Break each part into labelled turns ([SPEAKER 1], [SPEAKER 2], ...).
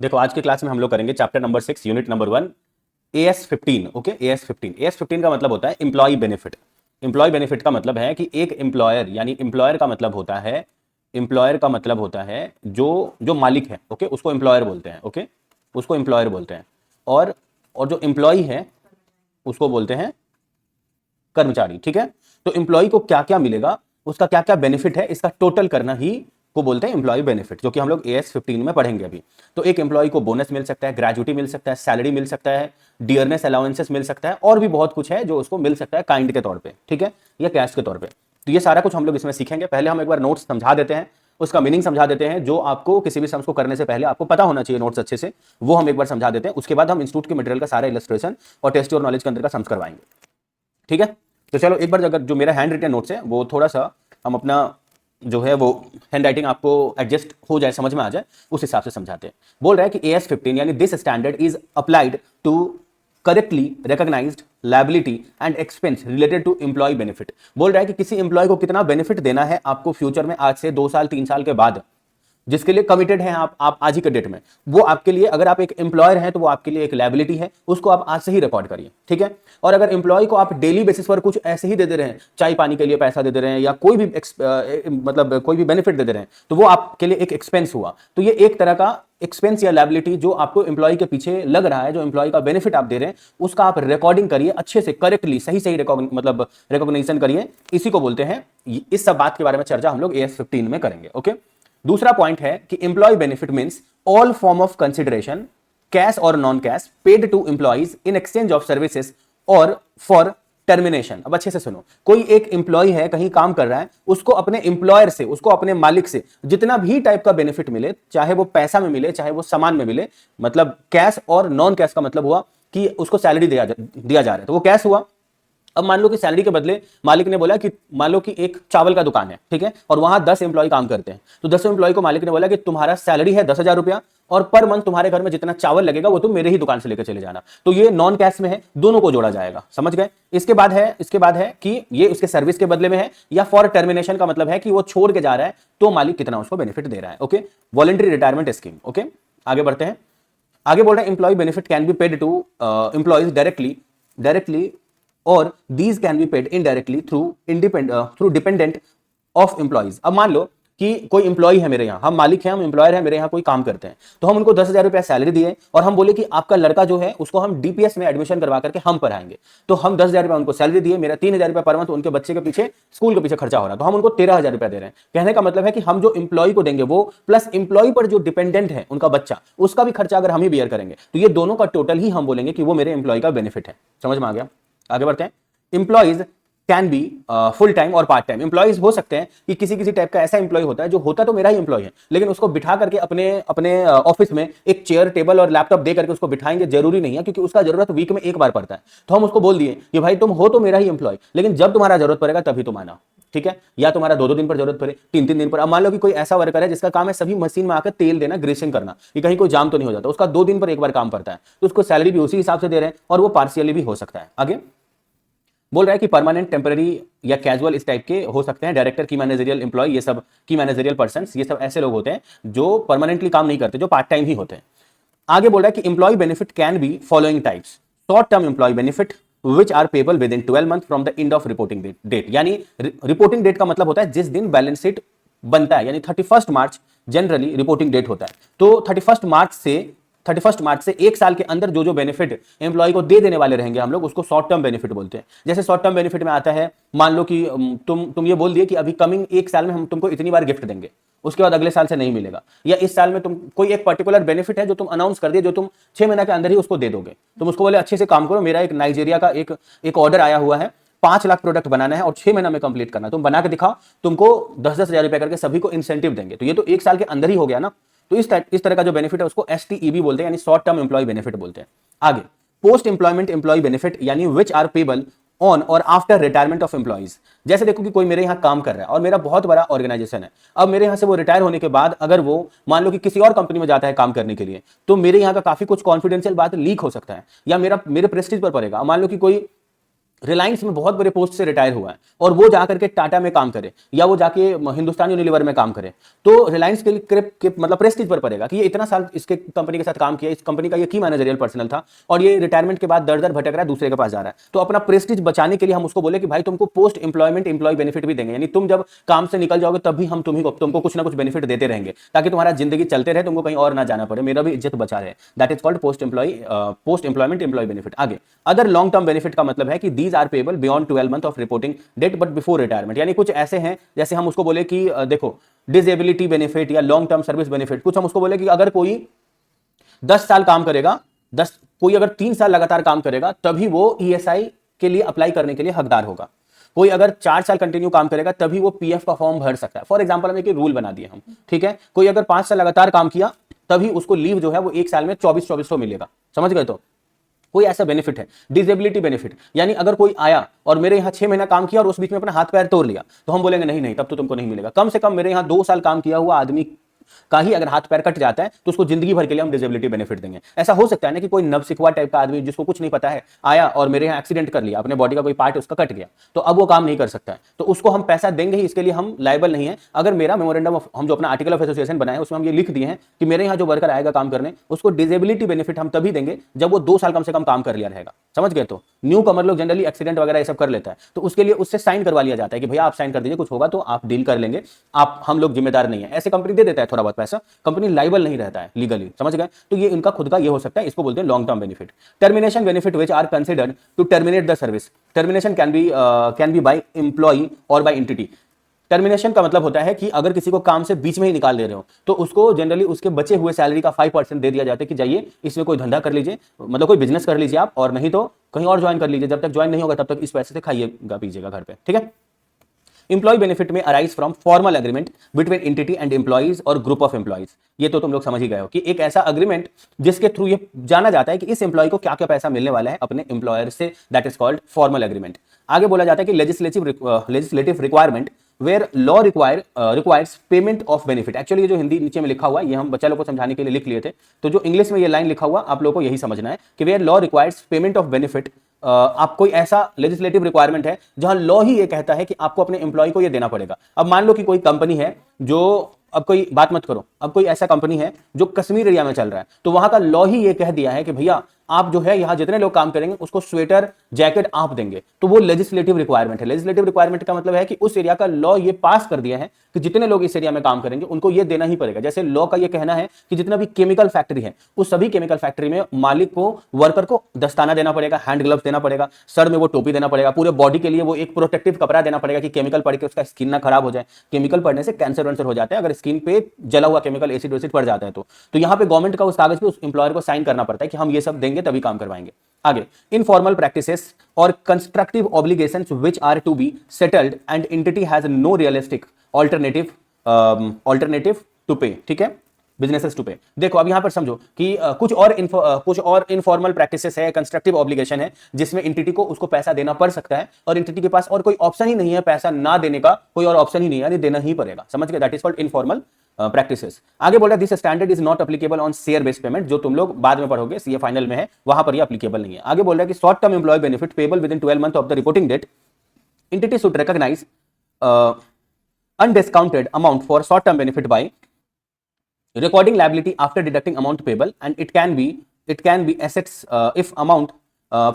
[SPEAKER 1] देखो आज के क्लास में हम लोग करेंगे chapter number 6 unit number 1 AS15। Okay, AS15 का मतलब होता है एम्प्लॉय बेनिफिट। एम्प्लॉय बेनिफिट का मतलब है कि एक एम्प्लॉयर, यानी एम्प्लॉयर का मतलब होता है, एम्प्लॉयर का मतलब होता है जो जो मालिक है, ओके, उसको एम्प्लॉयर बोलते हैं। ओके, उसको एम्प्लॉयर बोलते हैं। और जो एम्प्लॉय है उसको बोलते हैं कर्मचारी। ठीक है, तो एम्प्लॉय को क्या क्या मिलेगा, उसका क्या क्या बेनिफिट है, इसका टोटल करना ही को बोलते हैं एम्प्लॉय बेनिफिट, जो कि हम लोग AS15 में पढ़ेंगे अभी। तो एक एम्प्लॉय को बोनस मिल सकता है, ग्रेजुटी मिल सकता है, सैलरी मिल सकता है, डियरनेस अलाउंसेस मिल सकता है, और भी बहुत कुछ है जो उसको मिल सकता है काइंड के तौर पे, ठीक है, या कैश के तौर पे। तो ये सारा कुछ हम लोग इसमें सीखेंगे। पहले हम एक बार नोट्स समझा देते हैं, उसका मीनिंग समझा देते हैं, जो आपको किसी भी सम्स को करने से पहले आपको पता होना चाहिए नोट्स अच्छे से, वो हम एक बार समझा देते हैं। उसके बाद हम इंस्टीट्यूट के मटेरियल का सारा इलस्ट्रेशन और टेस्ट और नॉलेज के अंदर का सम्स करवाएंगे। ठीक है, तो चलो एक बार, अगर जो मेरा हैंड रिटन नोट्स है वो थोड़ा सा हम अपना जो है वो हैंड राइटिंग आपको एडजस्ट हो जाए, समझ में आ जाए, उस हिसाब से समझाते हैं। बोल रहा है कि AS15 यानी this standard is applied to correctly recognised liability and expense related to employee benefit. बोल रहा है कि किसी एम्प्लॉय को कितना बेनिफिट देना है आपको फ्यूचर में, आज से 2 साल 3 साल के बाद, जिसके लिए कमिटेड हैं आप आज ही के डेट में, वो आपके लिए, अगर आप एक एम्प्लॉयर हैं तो वो आपके लिए एक लायबिलिटी है, उसको आप आज से ही रिकॉर्ड करिए। ठीक है, और अगर एम्प्लॉय को आप डेली बेसिस पर कुछ ऐसे ही दे दे रहे हैं, चाय पानी के लिए पैसा दे दे रहे हैं, या कोई भी मतलब कोई भी बेनिफिट दे दे रहे हैं, तो वो आपके लिए एक एक्सपेंस हुआ। तो ये एक तरह का एक्सपेंस या लायबिलिटी जो आपको एम्प्लॉय के पीछे लग रहा है, जो एम्प्लॉय का बेनिफिट आप दे रहे हैं, उसका आप रिकॉर्डिंग करिए अच्छे से, करेक्टली, सही सही मतलब रिकॉग्निशन करिए। इसी को बोलते हैं, इस सब बात के बारे में चर्चा हम लोग AS15 में करेंगे। ओके, दूसरा पॉइंट है कि employ benefit means all form of consideration, cash और non cash, paid to employees in exchange of services और फॉर टर्मिनेशन। अब अच्छे से सुनो, कोई एक एम्प्लॉय है, कहीं काम कर रहा है, उसको अपने एम्प्लॉयर से, उसको अपने मालिक से जितना भी टाइप का बेनिफिट मिले, चाहे वो पैसा में मिले, चाहे वो सामान में मिले, मतलब कैश और नॉन कैश का मतलब हुआ कि उसको सैलरी दिया जा रहा है, तो वो कैश हुआ। अब मान लो कि सैलरी के बदले मालिक ने बोला कि, मान लो कि एक चावल का दुकान है, ठीक है, और वहां 10 एम्प्लॉय काम करते हैं, तो 10 एम्प्लॉय को मालिक ने बोला कि तुम्हारा सैलरी है 10,000 रुपया, और पर मंथ तुम्हारे घर में जितना चावल लगेगा वो तुम मेरे ही दुकान से लेकर चले जाना। तो ये नॉन कैश में है, दोनों को जोड़ा जाएगा, समझ गए। इसके बाद है कि ये उसके सर्विस के बदले में है, या फॉर टर्मिनेशन का मतलब है कि वो छोड़ के जा रहा है, तो मालिक कितना उसको बेनिफिट दे रहा है। Okay, voluntary retirement scheme. Okay, आगे बढ़ते हैं। आगे बोल रहे हैं employee benefit can be paid to employees directly और these can be paid indirectly through dependent of employees। अब मान लो कि कोई एम्प्लॉय है मेरे यहाँ, हम मालिक हैं, हम एम्प्लॉयर हैं, मेरे यहाँ कोई काम करते हैं, तो हम उनको 10,000 रुपया सैलरी दिए, और हम बोले कि आपका लड़का जो है उसको हम DPS में एडमिशन करवा करके हम पढ़ाएंगे। तो हम 10,000 रुपया उनको सैलरी दिए, मेरा 3,000 रुपया पर मंथ उनके बच्चे के पीछे, स्कूल के पीछे खर्चा हो रहा है, तो हम उनको 13,000 रुपया दे रहे हैं। कहने का मतलब है कि हम जो एम्प्लॉय को देंगे वो प्लस एम्प्लॉय पर जो डिपेंडेंट है उनका बच्चा, उसका भी खर्चा अगर हम ही बियर करेंगे, तो ये दोनों का टोटल ही हम बोलेंगे कि वो मेरे एम्प्लॉय का बेनिफिट है। समझ में आ गया? आगे बढ़ते हैं। Employees can be full time और पार्ट टाइम। एम्प्लॉइज हो सकते हैं कि किसी किसी टाइप का ऐसा एम्प्लॉय होता है जो होता तो मेरा ही एम्प्लॉय है, लेकिन उसको बिठा करके अपने अपने ऑफिस में एक चेयर टेबल और लैपटॉप दे करके उसको बिठाएंगे, जरूरी नहीं है, क्योंकि उसका जरूरत वीक में एक बार पड़ता है। तो हम उसको बोल दिए कि भाई तुम हो तो मेरा ही एम्प्लॉय, लेकिन जब तुम्हारा जरूरत पड़ेगा तभी तुम आना। ठीक है, या तुम्हारा 2-2 दिन पर जरूरत पड़े, 3-3 दिन पर। अब मान लो कि कोई ऐसा वर्कर है जिसका काम है सभी मशीन में आकर तेल देना, ग्रेसिंग करना, कि कहीं कोई जाम तो नहीं हो जाता, उसका 2 दिन पर एक बार काम पड़ता है, तो उसको सैलरी भी उसी हिसाब से दे रहे हैं, और वो पार्शियली भी हो सकता है। आगे बोल रहा है कि परमानेंट, टेम्पररी या कैजुअल इस टाइप के हो सकते हैं। डायरेक्टर, की मैनेजरियल एम्प्लॉय, ये सब की मैनेजरियल पर्सन्स, ये सब ऐसे लोग होते हैं जो परमानेंटली काम नहीं करते, जो पार्ट टाइम ही होते हैं। आगे बोल रहा है कि employ benefit can be following types. Short term employee benefit which are payable within 12 month from the end of reporting date. यानी रिपोर्टिंग डेट का मतलब होता है जिस दिन बैलेंस शीट बनता है, यानी 31 मार्च जनरली रिपोर्टिंग डेट होता है। तो 31 मार्च से 1 साल के अंदर जो जो बेनिफिट एम्प्लॉय को दे देने वाले रहेंगे हम लोग, उसको शॉर्ट टर्म बेनिफिट बोलते हैं। जैसे शॉर्ट टर्म बेनिफिट में आता है, मान लो कि तुम ये बोल दिए कि अभी कमिंग 1 साल में हम तुमको इतनी बार गिफ्ट देंगे, उसके बाद अगले साल से नहीं मिलेगा, या इस साल में तुम कोई एक पर्टिकुलर बेनिफिट है जो तुम अनाउंस कर दिए, जो तुम 6 महीने के अंदर ही उसको दे दोगे। तुम उसको बोले अच्छे से काम करो, मेरा एक नाइजीरिया का एक ऑर्डर आया हुआ है, 5 लाख प्रोडक्ट बनाना है और 6 महीना में कंप्लीट करना, तुम बना के दिखाओ, तुमको 10-10 हजार रुपया करके सभी को इंसेंटिव देंगे। तो ये तो 1 साल के अंदर ही हो गया ना। तो इस तरह का जो बेनिफिट है उसको STEB बोलते हैं, यानी शॉर्ट टर्म एम्प्लॉय बेनिफिट बोलते हैं। आगे पोस्ट एम्प्लॉयमेंट एम्प्लॉय बेनिफिट, यानी विच आर पेबल ऑन और आफ्टर रिटायरमेंट ऑफ एम्प्लॉइज। जैसे देखो कि कोई मेरे यहाँ काम कर रहा है और मेरा बहुत बड़ा ऑर्गेनाइजेशन है, अब मेरे यहाँ से वो रिटायर होने के बाद अगर वो मान लो कि किसी और कंपनी में जाता है काम करने के लिए, तो मेरे यहाँ का काफी कुछ कॉन्फिडेंशियल बात लीक हो सकता है, या मेरे प्रेस्टीज पर पड़ेगा। मान लो कि कोई रिलायंस में बहुत बड़े पोस्ट से रिटायर हुआ है और वो जाकर के टाटा में काम करे या वो जाके हिंदुस्तान यूनिलीवर में काम करे, तो रिलायंस के लिए मतलब प्रेस्टीज पर पड़ेगा कि ये इतना साल इसके कंपनी के साथ काम किया, इस कंपनी का ये की मैनेजरियल पर्सनल था और ये रिटायरमेंट के बाद दर दर भटक रहा है, दूसरे के पास जा रहा है। तो अपना प्रेस्टीज बचाने के लिए हम उसको बोले कि भाई तुमको पोस्ट एम्प्लॉयमेंट एम्प्लॉय बेनिफिट भी देंगे, यानी तुम जब काम से निकल जाओगे तब भी हम तुमको कुछ ना कुछ बेनिफिट देते रहेंगे ताकि तुम्हारा जिंदगी चलते रहे, तुमको कहीं और ना जाना पड़े, मेरा भी इज्जत बचा रहे। That is called post employment employee benefit. आगे अदर लॉन्ग टर्म बेनिफिट का मतलब है कि these are payable beyond 12 month of reporting date but before retirement, यानी कुछ ऐसे हैं जैसे हम उसको बोले कि देखो डिसेबिलिटी बेनिफिट या लॉन्ग टर्म सर्विस बेनिफिट, कुछ हम उसको बोले कि अगर कोई 10 साल काम करेगा, कोई अगर 3 साल लगातार काम करेगा तभी वो ईएसआई के लिए अप्लाई करने के लिए हकदार होगा, कोई अगर 4 साल कंटिन्यू काम करेगा तभी वो पीएफ का फॉर्म भर सकता है। फॉर एग्जांपल हम एक रूल बना दिए हम, ठीक है, कोई अगर 5 साल लगातार काम किया तभी उसको लीव जो है वो 1 साल में 2400 मिलेगा, समझ गए। तो कोई ऐसा बेनिफिट है। डिसेबिलिटी बेनिफिट, यानी अगर कोई आया और मेरे यहाँ 6 महीना काम किया और उस बीच में अपना हाथ पैर तोड़ लिया तो हम बोलेंगे नहीं नहीं तब तो तुमको नहीं मिलेगा। कम से कम मेरे यहाँ 2 साल काम किया हुआ आदमी का ही अगर हाथ पैर कट जाता है तो उसको जिंदगी भर के लिए हम डिसेबिलिटी बेनिफिट देंगे। ऐसा हो सकता है ना कि कोई नवसिखवा टाइप का आदमी जिसको कुछ नहीं पता है आया और मेरे यहाँ एक्सीडेंट कर लिया, अपने बॉडी का कोई पार्ट उसका कट गया, तो अब वो काम नहीं कर सकता है, तो उसको हम पैसा देंगे ही, इसके लिए हम लायबल नहीं है। अगर मेरा मेमोरेंडम ऑफ, हम जो अपना आर्टिकल ऑफ एसोसिएशन बनाए उसमें हम ये लिख दिए हैं कि मेरे यहाँ जो वर्कर आएगा काम करने उसको डिसेबिलिटी बेनिफिट हम तभी देंगे जब वो 2 साल कम से कम काम कर लिया रहेगा, समझ गए। तो न्यू कमर लोग जनरली एक्सीडेंट वगैरह ये सब कर लेता है, तो उसके लिए उससे साइन करवा लिया जाता है कि भैया आप साइन कर दीजिए, कुछ होगा तो आप डील कर लेंगे, आप हम लोग जिम्मेदार नहीं है। ऐसे कंपनी दे देता है थोड़ा बहुत पैसा, कंपनी लायबल नहीं रहता है लीगली, समझ गए। तो ये इनका खुद का ये हो सकता है, इसको बोलते हैं long term benefit. Termination benefit which are considered to terminate the service. Termination can be by employee और बाय एंटिटी। टर्मिनेशन का मतलब होता है कि अगर किसी को काम से बीच में ही निकाल दे रहे हो तो उसको जनरली उसके बचे हुए सैलरी का 5% दे दिया जाता है कि जाइए इसमें कोई धंधा कर लीजिए, मतलब कोई बिजनेस कर लीजिए आप, और नहीं तो कहीं और ज्वाइन कर लीजिए, जब तक ज्वाइन नहीं होगा तब तक इस पैसे से खाइएगा पीजिएगा घर पे, ठीक है। इंप्लॉय बेनिफिट में arise from formal agreement between entity and employees और ग्रुप ऑफ एम्प्लॉइज। ये तो तुम लोग समझ ही गए हो कि एक ऐसा अग्रीमेंट जिसके थ्रू ये जाना जाता है कि इस एम्प्लॉय को क्या क्या पैसा मिलने वाला है अपने एम्प्लॉयर से, that is called formal agreement. आगे बोला जाता है कि legislative requirement where law requires payment of benefit. Actually ये जो हिंदी नीचे में लिखा हुआ है ये हम बच्चा लोग को समझाने के लिए लिख लिए थे, तो जो इंग्लिश में ये लाइन लिखा हुआ आप लोगों को यही समझना है कि where law requires payment of benefit. आप कोई ऐसा लेजिस्लेटिव रिक्वायरमेंट है जहां लॉ ही ये कहता है कि आपको अपने एम्प्लॉय को ये देना पड़ेगा। अब मान लो कि कोई कंपनी है जो, अब कोई बात मत करो, अब कोई ऐसा कंपनी है जो कश्मीर एरिया में चल रहा है, तो वहां का लॉ ही ये कह दिया है कि भैया आप जो है यहां जितने लोग काम करेंगे उसको स्वेटर जैकेट आप देंगे, तो वो लेजिस्लेटिव रिक्वायरमेंट है। लेजिस्लेटिव रिक्वायरमेंट का मतलब है कि उस एरिया का लॉ ये पास कर दिया है कि जितने लोग इस एरिया में काम करेंगे उनको ये देना ही पड़ेगा। जैसे लॉ का ये कहना है कि जितना भी केमिकल फैक्ट्री है उस सभी केमिकल फैक्ट्री में मालिक को, वर्कर को दस्ताना देना पड़ेगा, हैंड ग्लव्स देना पड़ेगा, सर में वो टोपी देना पड़ेगा, पूरे बॉडी के लिए वो एक प्रोटेक्टिव कपड़ा देना पड़ेगा कि केमिकल पड़ के उसका स्किन ना खराब हो जाए। केमिकल पड़ने से कैंसर वैंसर हो जाता है अगर स्किन पे जला हुआ केमिकल एसिड वेसिड पड़ जाता है तो यहाँ पे गवर्नमेंट का उस कागज पे उस एम्प्लॉयर को साइन करना पड़ता है कि हम ये सब देंगे तभी काम करवाएंगे। आगे इनफॉर्मल प्रैक्टिसेस और constructive obligations which are to be settled and entity has no realistic alternative to pay, ठीक है, बिजनेसेस टू पे। देखो अब यहां पर समझो कि कुछ और इनफॉर्मल प्रैक्टिसेस है, कंस्ट्रक्टिव ऑब्लिगेशन है जिसमें एंटिटी को उसको पैसा देना पड़ सकता है और एंटिटी के पास और कोई ऑप्शन ही नहीं है, पैसा ना देने का कोई और ऑप्शन ही नहीं है, यानी देना ही पड़ेगा, समझ गए। That is called informal practices. आगे बोला this standard is not applicable on share based payment, जो तुम लोग बाद में पढ़ोगे, सीए फाइनल में है, वहां पर ये एप्लीकेबल नहीं है। आगे बोल रहा है कि short term employee benefit payable within 12 month of the reporting date, entity should recognise undiscounted amount for short term benefit by recording liability after deducting amount payable, and it can be assets if amount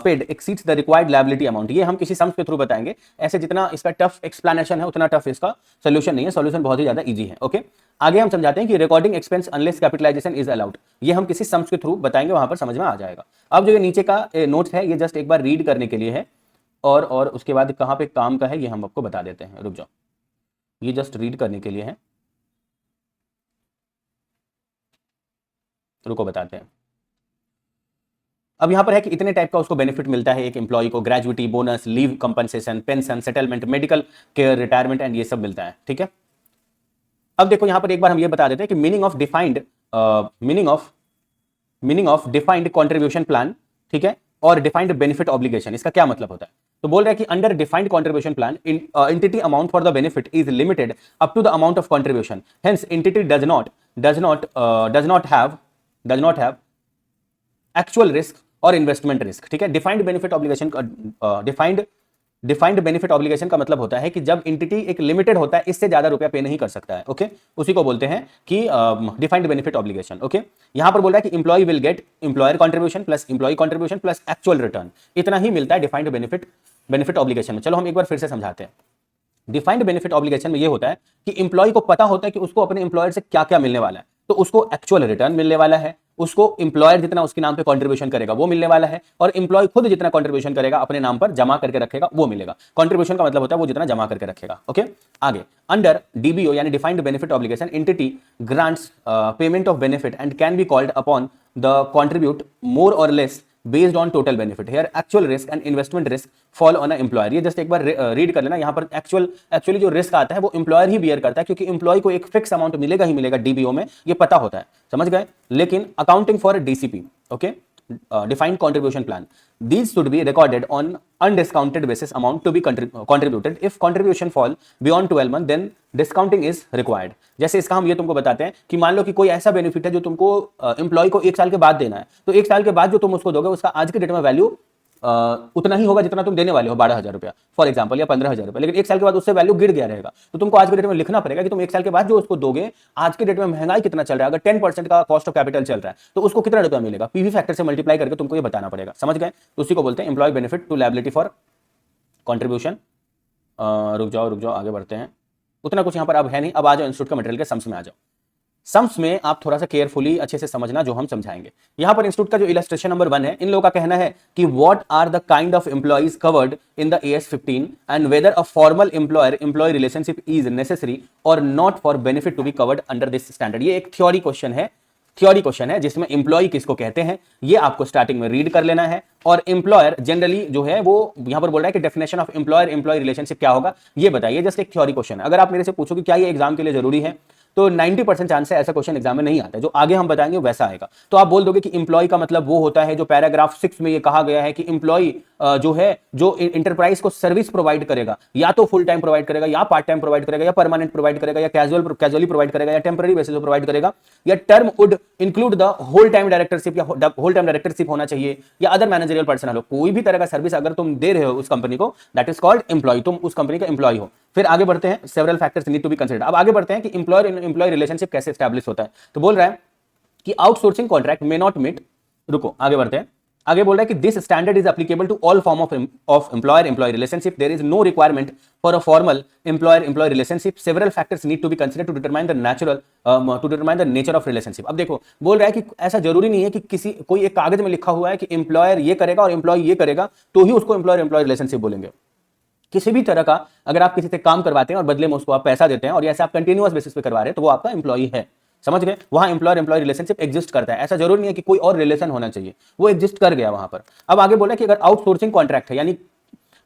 [SPEAKER 1] paid exceeds the required liability amount। ये हम किसी sums के through बताएंगे, ऐसे जितना इसका tough explanation है उतना टफ इसका सोल्यूशन नहीं है, सोल्यूशन बहुत ही ज्यादा इजी है। ओके, आगे हम समझाते हैं कि recording expense unless capitalisation is allowed, ये हम किसी सम्स के थ्रू बताएंगे, वहां पर समझ में आ जाएगा। अब जो ये नीचे का नोट्स है ये जस्ट एक बार रीड करने के लिए है, और उसके बाद कहाँ पे काम का है ये हम आपको बता देते हैं, रुक जाओ, ये जस्ट रीड करने के लिए है, रुको बताते हैं। अब यहां पर है कि इतने टाइप का उसको बेनिफिट मिलता है एक एम्प्लॉय को, gratuity, bonus, leave compensation, pension, settlement, medical care, retirement and ये सब मिलता है, ठीक है। अब देखो यहां पर एक बार हम ये बता देते हैं कि meaning of defined contribution plan, ठीक है, और डिफाइंड बेनिफिट ऑब्लिगेशन, इसका क्या मतलब होता है। तो बोल रहा है कि under defined contribution plan entity amount for the benefit is limited up to the amount of contribution, hence entity does not have actual risk और इन्वेस्टमेंट रिस्क, ठीक है। Defined benefit obligation defined benefit obligation का मतलब होता है कि जब entity एक लिमिटेड होता है, इससे ज्यादा रुपया पे नहीं कर सकता है, ओके, उसी को बोलते हैं कि डिफाइंड बेनिफिट ऑब्लिगेशन, ओके। यहां पर बोल रहा है कि employee will get employer contribution plus employee contribution plus actual return, इतना ही मिलता है डिफाइंड बेनिफिट ऑब्लिगेशन में। चलो हम एक बार फिर से समझाते हैं। डिफाइंड बेनिफिट ऑब्लिगेशन में यह होता है कि इंप्लॉय को पता होता है कि उसको अपने इंप्लॉयर से क्या क्या मिलने वाला है, तो उसको एक्चुअल रिटर्न मिलने वाला है, उसको इंप्लॉयर जितना उसके नाम पे कंट्रीब्यूशन करेगा वो मिलने वाला है, और इंप्लॉय खुद जितना कंट्रीब्यूशन करेगा अपने नाम पर जमा करके रखेगा वो मिलेगा। कंट्रीब्यूशन का मतलब होता है वो जितना जमा करके रखेगा, ओके। आगे अंडर डीबीओ यानी defined benefit obligation, entity grants payment of benefit and can be called upon the contribute more और less based on total benefit. Here actual risk and investment risk fall on a employer. ये just एक बार read कर लेना, यहां पर actually जो risk आता है वो एम्प्लॉयर ही बियर करता है, क्योंकि एम्प्लॉय को एक फिक्स अमाउंट मिलेगा ही मिलेगा डीबीओ में, ये पता होता है, समझ गए। लेकिन accounting for DCP, okay, defined contribution plan, these should be recorded on undiscounted basis amount to be contributed. If contribution fall beyond 12 month then discounting is required. जैसे इसका हम ये तुमको बताते हैं कि मान लो कि कोई ऐसा बेनिफिट है जो तुमको एम्प्लॉय को 1 साल के बाद देना है, तो 1 साल के बाद जो तुम उसको दोगे उसका आज के डेट में वैल्यू उतना ही होगा जितना तुम देने वाले हो, 12,000 रुपया फॉर एग्जांपल, या 15,000 रुपया, लेकिन 1 साल के बाद उससे वैल्यू गिर गया रहेगा। तो तुमको आज के डेट में लिखना पड़ेगा कि तुम 1 साल के बाद जो उसको दोगे, आज के डेट में महंगाई कितना चल रहा है, अगर 10% का कॉस्ट ऑफ कैपिटल चल रहा है तो उसको कितना रुपया मिलेगा, पीवी फैक्टर से मल्टीप्लाई करके तुमको ये बताना पड़ेगा, समझ गए। तो उसी को बोलते हैं employee benefit to liability for contribution. रुक जाओ आगे बढ़ते हैं, उतना कुछ यहाँ पर अब है नहीं। अब आ जाओ इंस्टीट्यूट का मटेरियल के सम्स में आ जाओ। सम्स में आप थोड़ा सा केयरफुली अच्छे से समझना जो हम समझाएंगे। यहां पर इंस्टीट्यूट का जो इलस्ट्रेशन नंबर 1 है, इन लोगों का कहना है कि what are the kind of employees covered in the AS15 and whether a formal employ relationship is necessary और not for benefit to be covered under this standard. ये एक थ्योरी क्वेश्चन है जिसमें एम्प्लॉय किसको कहते हैं ये आपको स्टार्टिंग में रीड कर लेना है। और एम्प्लॉयर जनरली जो है वो यहां पर बोल रहा है कि डेफिनेशन ऑफ एम्प्लॉय रिलेशनशिप क्या होगा ये बताइए। जस्ट एक थ्योरी क्वेश्चन है। अगर आप मेरे से पूछो कि क्या ये एग्जाम के लिए जरूरी है, तो 90% चांस है ऐसा क्वेश्चन एग्जाम में नहीं आता है, जो आगे हम बताएंगे वैसा आएगा। तो आप बोल दोगे कि एम्प्लॉय का मतलब वो होता है जो पैराग्राफ 6 में ये कहा गया है कि एम्प्लॉय जो है जो इंटरप्राइज को सर्विस प्रोवाइड करेगा, या तो फुल टाइम प्रोवाइड करेगा, या पार्ट टाइम प्रोवाइड करेगा, या परमानेंट प्रोवाइड करेगा, या कैजुअली प्रोवाइड करेगा, या टेम्पररी बेसिस पे प्रोवाइड करेगा, या term would include the whole time directorship, या होल टाइम डायरेक्टरशिप होना चाहिए, या अदर मैनेजरियल पर्सनल हो। कोई भी तरह का सर्विस अगर तुम दे रहे हो उस कंपनी को, दैट इज कॉल्ड एम्प्लॉय, तुम उस कंपनी का एम्प्लॉय हो। फिर आगे बढ़ते हैं, several factors need to be considered. अब आगे बढ़ते हैं कि एम्प्लॉय रिलेशनशिप कैसे एस्टैब्लिश होता है। तो बोल रहा है कि outsourcing contract may not meet, रुको आगे बढ़ते हैं, आगे बोल रहा है कि this standard is applicable to all form of employer relationship, there is no requirement for a formal employer relationship, several factors need to be considered to determine the nature of relationship. अब देखो बोल रहा है कि ऐसा जरूरी नहीं है कि कोई एक कागज में लिखा हुआ है कि एम्प्लॉयर ये करेगा और एम्प्लॉय ये करेगा तो ही उसको एम्प्लॉयर रिलेशनशिप बोलेंगे। किसी भी तरह का अगर आप किसी से काम करवाते हैं और बदले में उसको आप पैसा देते हैं और ऐसे आप कंटिन्यूअस बेसिस पे करवा रहे हैं तो वो आपका एम्प्लॉय है, समझ गए। वहां एम्प्लॉयर रिलेशनशिप एग्जिस्ट करता है, ऐसा जरूरी नहीं है कि कोई और रिलेशन होना चाहिए, वो एग्जिस्ट कर गया वहां पर। अब आगे बोला कि अगर आउटसोर्सिंग कॉन्ट्रैक्ट है,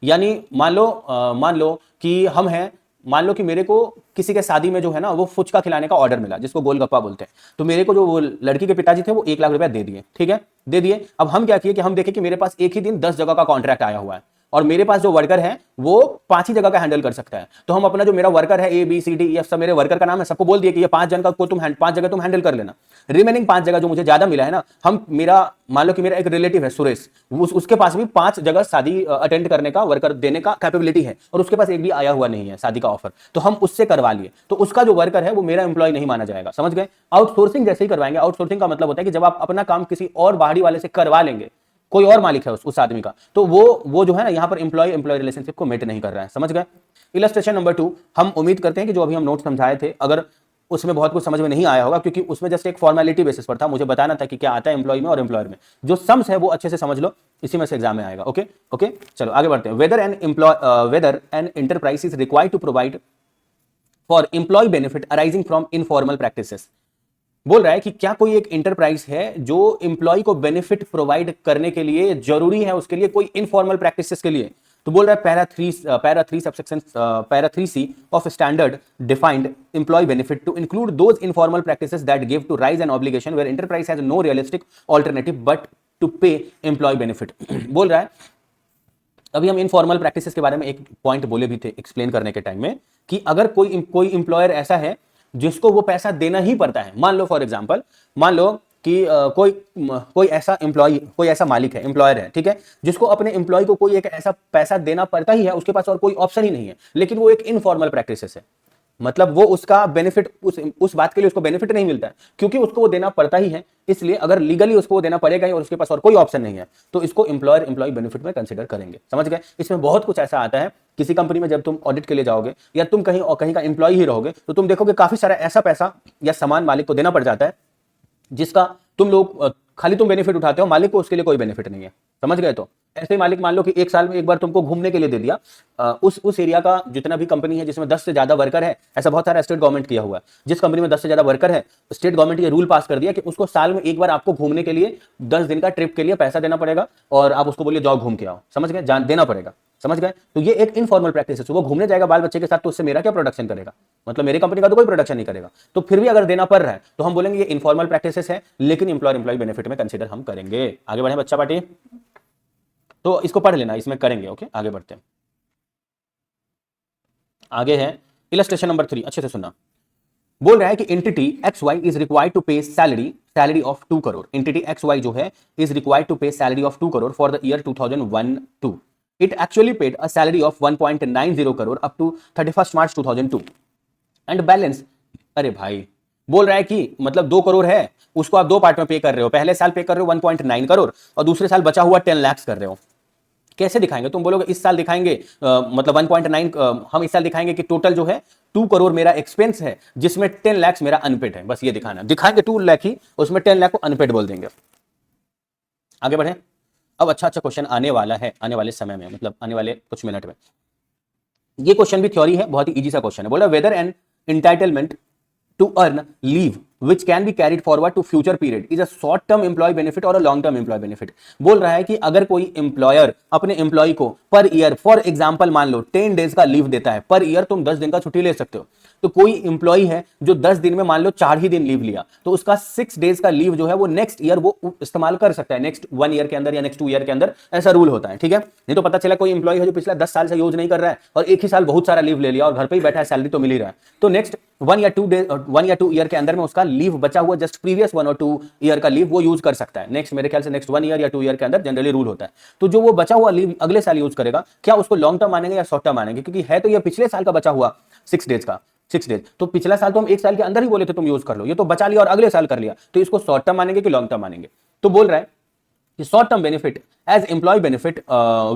[SPEAKER 1] यानी मान लो कि हम हैं, मान लो कि मेरे को किसी के शादी में जो है ना वो फुचका खिलाने का ऑर्डर मिला जिसको गोलगप्पा बोलते हैं, तो मेरे को जो वो लड़की के पिताजी थे वो 1 लाख रुपया दे दिए, ठीक है, दे दिए। अब हम क्या किए कि हम देखे कि मेरे पास एक ही दिन 10 जगह का कॉन्ट्रैक्ट आया हुआ है और मेरे पास जो वर्कर है वो 5 ही जगह का हैंडल कर सकता है। तो हम अपना जो मेरा वर्कर है ABCDEF सब मेरे वर्कर का नाम है, सबको बोल दिए कि ये 5 जन का को तुम 5 जगह तुम हैंडल कर लेना। रिमेनिंग 5 जगह जो मुझे ज्यादा मिला है ना, हम मान लो कि मेरा एक रिलेटिव है सुरेश, उसके पास भी 5 जगह शादी अटेंड करने का वर्कर देने का कैपेबिलिटी है और उसके पास एक भी आया हुआ नहीं है शादी का ऑफर, तो हम उससे करवा लिए, तो उसका जो वर्कर है वो मेरा एम्प्लॉय नहीं माना जाएगा, समझ गए। आउटसोर्सिंग जैसे ही करवाएंगे, आउटसोर्सिंग का मतलब होता है कि जब आप अपना काम किसी और बाहरी वाले से करवा लेंगे, कोई और मालिक है उस आदमी का, तो वो जो है ना यहाँ पर एम्प्लॉय रिलेशनशिप को मेट नहीं कर रहा है, समझ गए। इलस्ट्रेशन नंबर 2, हम उम्मीद करते हैं कि जो अभी हम नोट समझाए थे अगर उसमें बहुत कुछ समझ में नहीं आया होगा, क्योंकि उसमें जस्ट एक फॉर्मेलिटी बेसिस पर था, मुझे बताना था कि क्या आता है एम्प्लॉय में और एम्प्लॉयर में। जो सम्स है वो अच्छे से समझ लो, इसी में से एग्जाम में आएगा। ओके चलो आगे बढ़ते हैं। Whether an enterprise is required to provide for employee benefit arising from informal practices. बोल रहा है कि क्या कोई एक इंटरप्राइज है जो एम्प्लॉय को बेनिफिट प्रोवाइड करने के लिए जरूरी है उसके लिए कोई इनफॉर्मल प्रैक्टिसेस के लिए। तो बोल रहा है para 3C of standard defined employee benefit to include those informal practices that give to rise an obligation where enterprise has no realistic alternative but to pay employee benefit. बोल रहा है अभी हम इनफॉर्मल प्रैक्टिसेस के बारे में एक point बोले भी थे एक्सप्लेन करने के टाइम में कि अगर कोई एम्प्लॉयर ऐसा है जिसको वो पैसा देना ही पड़ता है, मान लो फॉर एग्जांपल, मान लो कि कोई ऐसा एम्प्लॉय, कोई ऐसा मालिक है, एम्प्लॉयर है, ठीक है, जिसको अपने एम्प्लॉय को कोई एक ऐसा पैसा देना पड़ता ही है, उसके पास और कोई ऑप्शन ही नहीं है, लेकिन वो एक इनफॉर्मल प्रैक्टिसेस है, मतलब वो उसका बेनिफिट, उस बात के लिए उसको बेनिफिट नहीं मिलता है, क्योंकि उसको वो देना पड़ता ही है, इसलिए अगर लीगली उसको वो देना पड़ेगा ही और उसके पास और कोई ऑप्शन नहीं है, तो इसको एम्प्लॉयर एम्प्लॉय बेनिफिट में कंसीडर करेंगे। समझ गए? इसमें बहुत कुछ ऐसा आता है, किसी कंपनी में जब तुम ऑडिट के लिए जाओगे या तुम कहीं और कहीं का एम्प्लॉय ही रहोगे, तो तुम देखोगे काफी सारा ऐसा पैसा या सामान मालिक को देना पड़ जाता है, जिसका तुम लोग खाली तुम बेनिफिट उठाते हो, मालिक को उसके लिए कोई बेनिफिट नहीं है। समझ गए? तो ऐसे मालिक मान लो कि एक साल में एक बार तुमको घूमने के लिए दे दिया, उस एरिया का जितना भी कंपनी है जिसमें 10 से ज्यादा वर्कर है, ऐसा बहुत सारा स्टेट गवर्नमेंट किया हुआ है, जिस कंपनी में 10 से ज्यादा वर्कर है, स्टेट गवर्नमेंट ये रूल पास कर दिया कि उसको साल में एक बार आपको घूमने के लिए 10 दिन का ट्रिप के लिए पैसा देना पड़ेगा, और आप उसको बोलिए जाओ घूम के आओ। समझ गए? देना पड़ेगा। समझ गए? तो ये एक इनफॉर्मल प्रैक्टिस है। वो घूमने जाएगा बाल बच्चे के साथ, तो उससे मेरा क्या प्रोडक्शन करेगा? मतलब मेरी कंपनी का तो कोई प्रोडक्शन नहीं करेगा, तो फिर भी अगर देना पड़ रहा है तो हम बोलेंगे ये इनफॉर्मल प्रैक्टिसेस है, लेकिन एम्प्लॉयर एम्प्लॉय बेनिफिट में कंसीडर हम करेंगे। आगे बढ़े बच्चा पार्टी, तो इसको पढ़ लेना, इसमें करेंगे। ओके, आगे बढ़ते हैं। आगे है इलस्ट्रेशन नंबर 3, अच्छे से सुनना। बोल रहा है कि entity X Y is required to pay salary of 2 crore. Entity X Y जो है is required to pay salary of 2 crore for the year 2001-2। It actually paid a salary of 1.90 crore up to 31 March 2002 and balance. अरे भाई, बोल रहा है कि मतलब 2 करोड़ है, उसको आप 2 पार्ट में पे कर रहे हो, पहले साल पे कर रहे हो 1.9 करोड़ और दूसरे साल बचा हुआ 10 लाख कर रहे हो। कैसे दिखाएंगे? तुम बोलोगे इस साल दिखाएंगे मतलब 1.9, हम इस साल दिखाएंगे कि टोटल जो है 2 करोड़ मेरा एक्सपेंस है, जिसमें 10 लाख मेरा अनपेड है। बस ये दिखाएंगे 2 लाख ही, उसमें 10 लाख को अनपेड बोल देंगे। आगे बढ़े। अब अच्छा क्वेश्चन आने वाला है, आने वाले समय में, मतलब आने वाले कुछ मिनट में। ये क्वेश्चन भी थ्योरी है, बहुत ही इजी सा क्वेश्चन है। बोला whether an entitlement to earn leave which can be carried forward to future period is a short term employee benefit or a long term employee benefit। बोल रहा है कि अगर कोई एम्प्लॉयर अपने एम्प्लॉय को पर ईयर, फॉर एग्जांपल मान लो 10 days का लीव देता है, पर ईयर तुम 10 दिन का छुट्टी ले सकते हो, तो कोई एम्प्लॉय है जो 10 दिन में मान लो 4 ही दिन लीव लिया, तो उसका 6 डेज का लीव जो है वो नेक्स्ट ईयर वो इस्तेमाल कर सकता है, नेक्स्ट 1 ईयर के अंदर या नेक्स्ट 2 ईयर के अंदर, ऐसा रूल होता है। ठीक है? नहीं तो पता चला कोई एम्प्लॉय है जो पिछला 10 साल से यूज नहीं कर रहा है और एक ही साल बहुत सारा लीव ले लिया और घर पे ही बैठा है, सैलरी तो मिल ही रहा है, तो नेक्स्ट 1 या 2 ईयर के अंदर में उसका लीव बचा हुआ जस्ट प्रीवियस 1 और 2 ईयर का लीव वो यूज कर सकता है। नेक्स्ट मेरे ख्याल से नेक्स्ट 1 ईयर या 2 ईयर के अंदर जनरली रूल होता है। तो जो वो बचा हुआ लीव अगले साल यूज करेगा, क्या उसको लॉन्ग टर्म मानेंगे या शॉर्ट टर्म मानेंगे? क्योंकि है तो ये पिछले साल का बचा हुआ 6 डेज का, 6 डेज, तो पिछला साल तो हम 1 साल के अंदर ही बोले थे तुम यूज कर लो, ये तो बचा लिया और अगले साल कर लिया, तो इसको शॉर्ट टर्म मानेंगे कि लॉन्ग टर्म मानेंगे? तो बोल रहा है कि short term benefit as employee benefit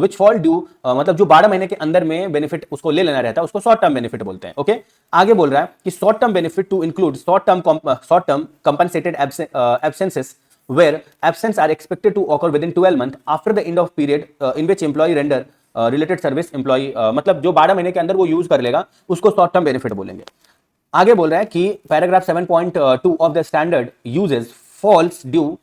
[SPEAKER 1] which fall due, मतलब जो 12 महीने के अंदर में बेनिफिट उसको ले लेना रहता है, उसको शॉर्ट टर्म बेनिफिट बोलते हैं। ओके, आगे बोल रहा है कि short term benefit to include short term compensated absences where absence are expected to occur within 12 months after the end of period in which employee render related service employee, मतलब जो 12 महीने के अंदर वो यूज कर लेगा उसको शॉर्ट टर्म बेनिफिट बोलेंगे। आगे बोल रहा है कि paragraph 7.2 of the standard uses falls due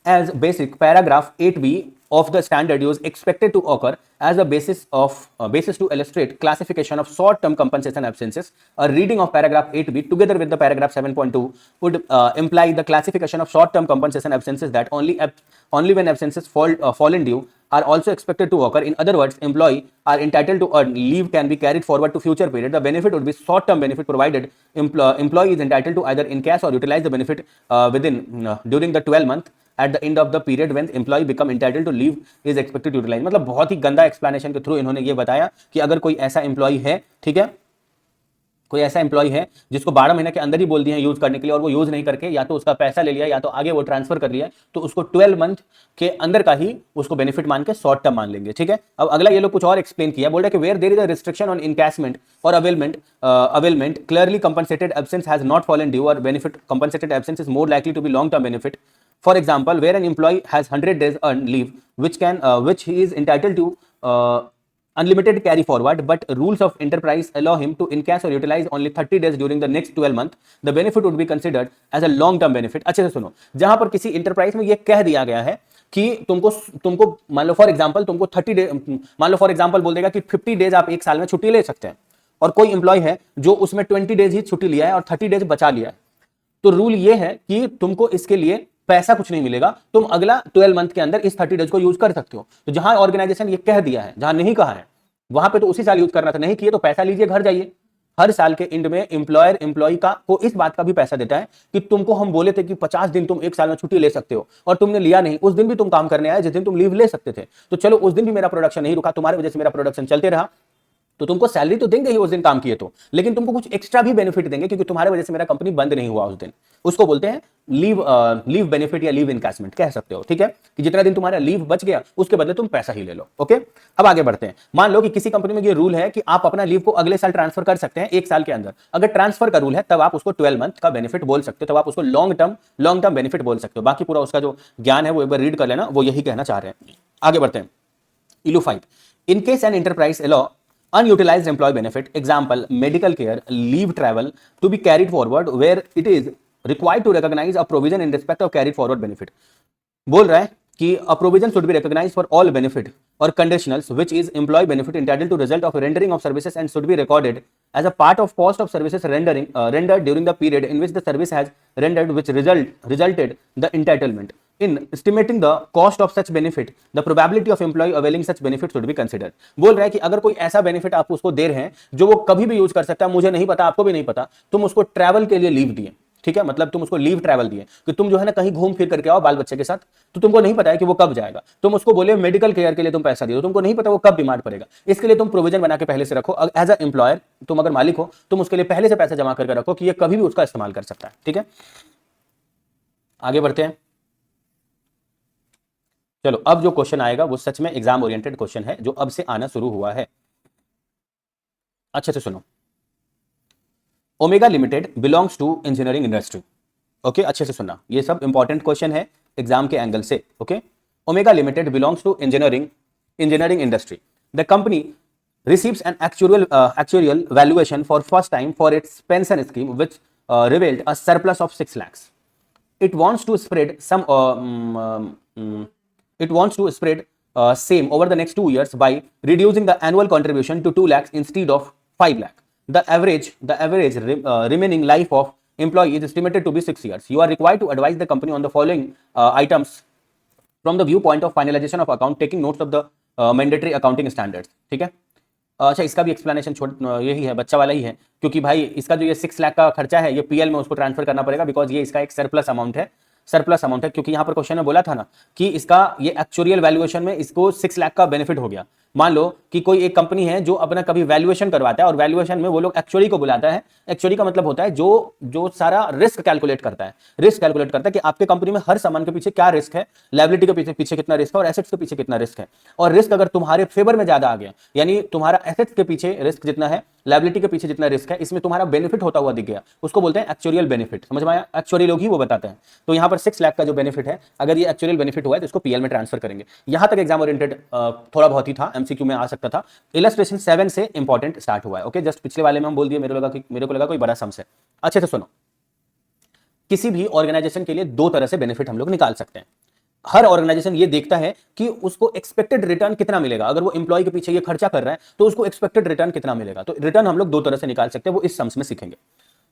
[SPEAKER 1] as basic paragraph 8b of the standard use expected to occur as a basis to illustrate classification of short term compensation absences. A reading of paragraph 8b together with the paragraph 7.2 would imply the classification of short term compensation absences that only when absences fall in due are also expected to occur. In other words, employee are entitled to earn leave can be carried forward to future period. The benefit would be short term benefit provided employee is entitled to either encash or utilize the benefit during the 12 month at the end of the period when employee become entitled to leave is expected to utilize। मतलब बहुत ही गंदा explanation के through इन्होंने ये बताया कि अगर कोई ऐसा एम्प्लॉय है, ठीक है, कोई ऐसा एम्प्लॉय है जिसको 12 महीने के अंदर ही बोल दिया है यूज करने के लिए और वो यूज नहीं करके या तो उसका पैसा ले लिया या तो आगे वो ट्रांसफर कर लिया, तो उसको 12 मंथ के अंदर का ही उसको बेनिफिट मान के शॉर्ट टर्म मान लेंगे। ठीक है? अब अगला ये लोग कुछ और एक्सप्लेन किया, बोल रहे कि where there is a restriction on encashment और availment clearly compensated absence has not fallen due और benefit compensated absence is more likely to be long term benefit. For example, where an employee has 100 days earned leave, which he is entitled to unlimited carry forward, but rules of enterprise allow him to encash or utilize only 30 days during the next 12 months. The benefit would be considered as a long term benefit। अच्छे से सुनो, जहां पर किसी enterprise में यह कह दिया गया है कि तुमको मान लो फॉर एग्जांपल तुमको 30 डेज, मान लो फॉर एग्जांपल बोल देगा कि 50 डेज आप एक साल में छुट्टी ले सकते हैं, और कोई एम्प्लॉय है जो उसमें 20 डेज ही छुट्टी लिया है और 30 डेज बचा लिया है, तो रूल ये है कि तुमको इसके लिए पैसा कुछ नहीं मिलेगा, तुम अगला 12 मंथ के अंदर इस 30 डेज को यूज कर सकते हो। तो जहां ऑर्गेनाइजेशन ये कह दिया है, जहां नहीं कहा है वहां पे तो उसी साल यूज करना था, नहीं किए तो पैसा लीजिए घर जाइए। हर साल के एंड में एम्प्लॉयर एम्प्लॉय का को इस बात का भी पैसा देता है कि तुमको हम बोले थे कि 50 दिन तुम एक साल में छुट्टी ले सकते हो और तुमने लिया नहीं, उस दिन भी तुम काम करने आए जिस दिन तुम लीव ले सकते थे, तो चलो उस दिन भी मेरा प्रोडक्शन नहीं रुका, तुम्हारी वजह से मेरा प्रोडक्शन चलते रहा, तो तुमको सैलरी तो देंगे ही उस दिन काम किए तो, लेकिन तुमको कुछ एक्स्ट्रा भी बेनिफिट देंगे क्योंकि तुम्हारे वजह से मेरा कंपनी बंद नहीं हुआ उस दिन। उसको बोलते हैं लीव बेनिफिट या लीव इनकैशमेंट कह सकते हो, ठीक है, कि जितना दिन तुम्हारा लीव बच गया उसके बदले तुम पैसा ही ले लो। ओके, अब आगे बढ़ते हैं। मान लो कि किसी कंपनी में ये रूल है कि आप अपना लीव को अगले साल ट्रांसफर कर सकते हैं एक साल के अंदर। अगर ट्रांसफर का रूल है तब आप उसको 12 मंथ का बेनिफिट बोल सकते हो, तब आप उसको लॉन्ग टर्म बेनिफिट बोल सकते हो। बाकी पूरा उसका जो ज्ञान है वो एक बार रीड कर लेना, वो यही कहना चाह रहे हैं। आगे बढ़ते हैं। इलू 5, in case an enterprise allow unutilized employee benefit, example medical care, leave travel, to be carried forward where it is required to recognize a provision in respect of carried forward benefit। बोल रहा है कि a provision should be recognized for all benefit or conditionals which is employee benefit entitled to result of rendering of services and should be recorded as a part of cost of services rendered during the period in which the service has rendered which resulted the entitlement। In estimating the cost of such benefit, the probability of employee availing such benefit should be considered। बोल रहा है कि अगर कोई ऐसा benefit आप उसको दे रहे हैं जो वो कभी भी यूज कर सकता है, मुझे नहीं पता, आपको भी नहीं पता, तुम उसको ट्रैवल के लिए लीव दिए, ठीक है, मतलब तुम उसको लीव ट्रैवल दिए कि तुम जो है ना कहीं घूम फिर करके आओ बाल बच्चे के साथ, तो तुमको नहीं पता है कि वो कब जाएगा, तुम उसको बोले मेडिकल केयर के लिए तुम पैसा दिए, तुमको नहीं पता वो कब बीमार पड़ेगा, इसके लिए तुम प्रोविजन बना के पहले से रखो। एज अ एम्प्लॉयर तुम अगर मालिक हो तुम उसके लिए पहले से पैसा जमा करके रखो कि ये कभी भी उसका इस्तेमाल कर सकता है, ठीक है। आगे बढ़ते हैं। चलो अब जो क्वेश्चन आएगा वो सच में एग्जाम ओरिएंटेड क्वेश्चन है जो अब से आना शुरू हुआ है। अच्छे से सुनो। Omega limited belongs to engineering industry. Okay, अच्छे से सुनना, ये सब इंपॉर्टेंट क्वेश्चन है एग्जाम के एंगल से। Okay, Omega limited belongs to engineering industry. The company receives an actuarial valuation for first time for its pension scheme which revealed a surplus of 6 lakhs. It wants to spread same over the next 2 years by reducing the annual contribution to 2 lakhs instead of 5 lakh. The average remaining life of employee is estimated to be 6 years. You are required to advise the company on the following items from the viewpoint of finalization of account, taking notes of the mandatory accounting standards। ठीक है, अच्छा इसका भी explanation यही है, बच्चा वाला ही है, क्योंकि भाई इसका जो ये 6 लाख का खर्चा है ये पीएल में उसको ट्रांसफर करना पड़ेगा बिकॉज ये इसका एक सरप्लस अमाउंट है, क्योंकि यहाँ पर क्वेश्चन में बोला था ना कि इसका ये एक्चुअरियल वैल्यूएशन में इसको 6 लाख का बेनिफिट हो गया। मान लो कि कोई एक कंपनी है जो अपना कभी वैल्यूएशन करवाता है और वैल्यूएशन में वो लोग एक्चुअली को बुलाता है। एक्चुअली का मतलब होता है जो सारा रिस्क कैलकुलेट करता है कि आपके कंपनी में हर सामान के पीछे क्या रिस्क है, लायबिलिटी के पीछे कितना रिस्क है और एसेट्स के पीछे कितना रिस्क है। और रिस्क अगर तुम्हारे फेवर में ज्यादा आ गया, यानी तुम्हारा एसेट्स के पीछे रिस्क जितना है, लायबिलिटी के पीछे जितना रिस्क है, इसमें तुम्हारा बेनिफिट होता हुआ दिख गया, उसको बोलते हैं एक्चुअरियल बेनिफिट। समझ में आया? एक्चुअली लोग ही वो बताते हैं। तो यहाँ पर 6 लाख का जो बेनिफिट है, अगर ये एक्चुअरियल बेनिफिट हुआ है तो इसको पीएल में ट्रांसफर करेंगे। यहां तक एग्जाम ओरिएंटेड थोड़ा बहुत ही था, एमसीक्यू में आ सकता था। इलस्ट्रेशन 7 से इंपॉर्टेंट स्टार्ट हुआ है। ओके, जस्ट पिछले वाले में हम बोल दिए, मेरे को लगा कोई बड़ा सम्स है। अच्छे से सुनो, किसी भी ऑर्गेनाइजेशन के लिए 2 तरह से बेनिफिट हम लोग निकाल सकते हैं। हर ऑर्गेनाइजेशन ये देखता है कि उसको एक्सपेक्टेड रिटर्न कितना मिलेगा, अगर वो एम्प्लॉय के पीछे ये खर्चा कर रहा है तो उसको एक्सपेक्टेड रिटर्न कितना मिलेगा। तो रिटर्न हम लोग 2 तरह से निकाल सकते हैं, वो इस सम्स में सीखेंगे।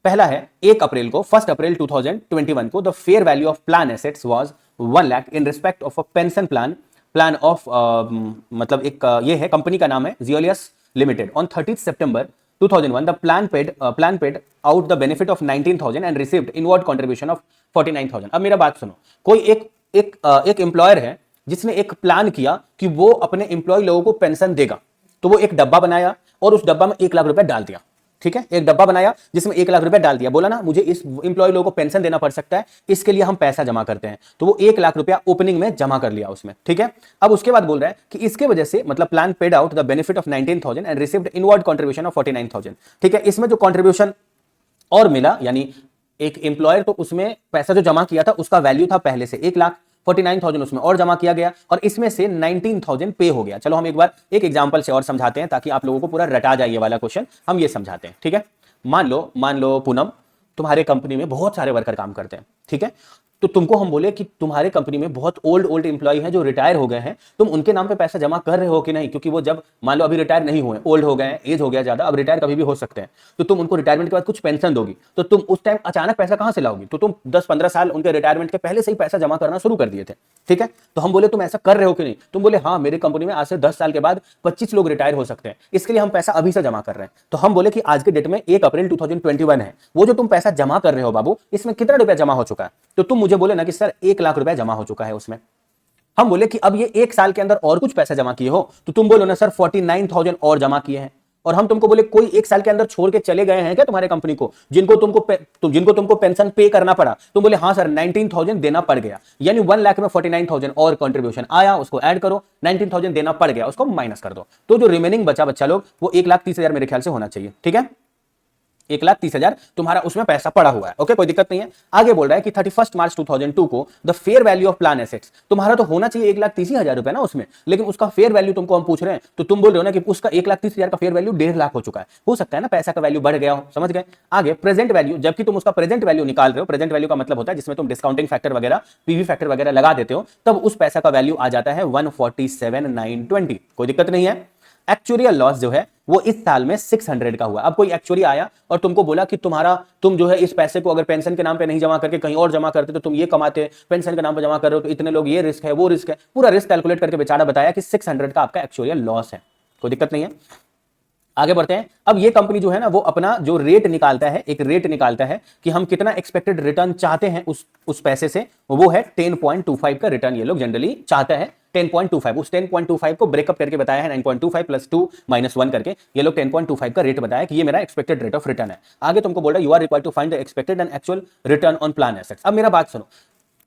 [SPEAKER 1] पहला है 1 अप्रैल 2021 को the fair value of plan assets was 1 lakh in respect of a pension plan of मतलब एक ये है, कंपनी का नाम है Geolius limited. On 30 September 2001 the plan paid out the benefit of 19,000 and received inward contribution of 49,000। अब मेरा बात सुनो, कोई एक एम्प्लॉयर है जिसने एक प्लान किया कि वो अपने एम्प्लॉय लोगों को पेंशन देगा, तो वो एक डब्बा बनाया और उस डब्बा में 1 लाख रुपए डाल दिया। ठीक है, एक डब्बा बनाया जिसमें 1 लाख रुपए डाल दिया, बोला ना मुझे इस एम्प्लॉय लोगों को पेंशन देना पड़ सकता है, इसके लिए हम पैसा जमा करते हैं, तो वो 1 लाख रुपया ओपनिंग में जमा कर लिया उसमें। ठीक है, अब उसके बाद बोल रहा है कि इसके वजह से मतलब plan paid out the benefit of 19,000 and received inward contribution of 49,000। ठीक है, इसमें जो कंट्रीब्यूशन और मिला, यानी एक एम्प्लॉयर तो उसमें पैसा जो जमा किया था उसका वैल्यू था पहले से 1 लाख, 49,000 उसमें और जमा किया गया और इसमें से 19,000 पे हो गया। चलो हम एक बार एक एग्जांपल से और समझाते हैं ताकि आप लोगों को पूरा रटा जाए ये वाला क्वेश्चन। हम ये समझाते हैं, ठीक है। मान लो पूनम, तुम्हारे कंपनी में बहुत सारे वर्कर काम करते हैं, ठीक है। तो तुमको हम बोले कि तुम्हारे कंपनी में बहुत ओल्ड एम्प्लॉय हैं जो रिटायर हो गए हैं, तुम उनके नाम पे पैसा जमा कर रहे हो कि नहीं, क्योंकि वो जब मान लो अभी रिटायर नहीं हुए, ओल्ड हो गए हैं, एज हो गया ज्यादा, अब रिटायर कभी भी हो सकते हैं, तो तुम उनको रिटायरमेंट के बाद कुछ पेंशन दोगी, तो तुम उस टाइम अचानक पैसा कहां से लाओगी, तो तुम 10-15 साल उनके रिटायरमेंट के पहले से ही पैसा जमा करना शुरू कर दिए थे, ठीक है। तो हम बोले तुम ऐसा कर रहे हो कि नहीं, तुम बोले हाँ मेरी कंपनी में आज से 10 साल के बाद 25 लोग रिटायर हो सकते हैं, इसके लिए हम पैसा अभी से जमा कर रहे हैं। तो हम बोले कि आज के डेट में 1 अप्रैल 2021 है, वो जो तुम पैसा जमा कर रहे हो बाबू, इसमें कितना रुपया जमा हो चुका है, तो तुम मुझे बोले ना कि सर 1 लाख रुपया जमा हो चुका है उसमें। हम बोले कि अब ये 1 साल के अंदर और कुछ पैसा जमा किए हो, तो तुम बोलो ना सर 49,000 और जमा किए हैं। और हम तुमको बोले कोई 1 साल के अंदर छोड़ के चले गए हैं क्या तुम्हारे कंपनी को, जिनको तुमको पेंशन पे करना पड़ा, तुम बोले हाँ सर 19,000 देना पड़ गया, यानी 1 लाख में 49,000 और कंट्रीब्यूशन आया, उसको ऐड करो, 19,000 देना पड़ गया, उसको माइनस कर दो, तो जो रिमेनिंग बचा बच्चा लोग वो 1,30,000 मेरे ख्याल से होना चाहिए, ठीक है। 1,30,000 तुम्हारा उसमें पैसा पड़ा हुआ है, ओके, कोई दिक्कत नहीं है। आगे बोल रहा है कि 31 मार्च 2002 को the fair value of plan assets, तुम्हारा तो होना चाहिए 1,30,000 रुपए ना उसमें, लेकिन उसका फेयर वैल्यू तुमको हम पूछ रहे हैं, तो तुम बोल रहे हो ना कि उसका 1,30,000 का फेयर वैल्यू 1.5 लाख हो चुका है, हो सकता है ना पैसा का वैल्यू बढ़ गया हो, समझ गए। आगे प्रेजेंट वैल्यू, जबकि तुम उसका प्रेजेंट वैल्यू निकाल रहे हो, प्रेजेंट वैल्यू का मतलब होता है जिसमें तुम डिस्काउंटिंग फैक्टर वगैरह, पीवी फैक्टर वगैरह लगा देते हो, तब उस पैसा का वैल्यू आ जाता है 147,920, कोई दिक्कत नहीं है। एक्चुअरियल लॉस जो है वो इस साल में 600 का हुआ। अब कोई एक्चुअरी आया और तुमको बोला कि तुम जो है इस पैसे को अगर पेंशन के नाम पे नहीं जमा करके कहीं और जमा करते तो तुम ये कमाते, पेंशन के नाम पे जमा कर रहे हो तो इतने लोग, ये रिस्क है, वो रिस्क है, पूरा रिस्क कैलकुलेट करके बेचारा बताया कि 600 का आपका एक्चुअरियल लॉस है, कोई दिक्कत नहीं है। आगे बढ़ते हैं। अब ये कंपनी जो है ना वो अपना जो रेट निकालता है, एक रेट निकालता है कि हम कितना एक्सपेक्टेड रिटर्न चाहते हैं उस पैसे से, वो है 10.25 का रिटर्न ये लोग जनरली चाहते हैं, 10.25। उस 10.25 को ब्रेकअप करके बताया है 9.25 प्लस 2 माइनस 1 करके, ये लोग 10.25 का रेट बताया कि ये मेरा एक्सपेक्टेड रेट ऑफ रिटर्न है। आगे तुमको बोल रहा है you are required to find the expected and actual return on plan assets. अब मेरा बात सुनो,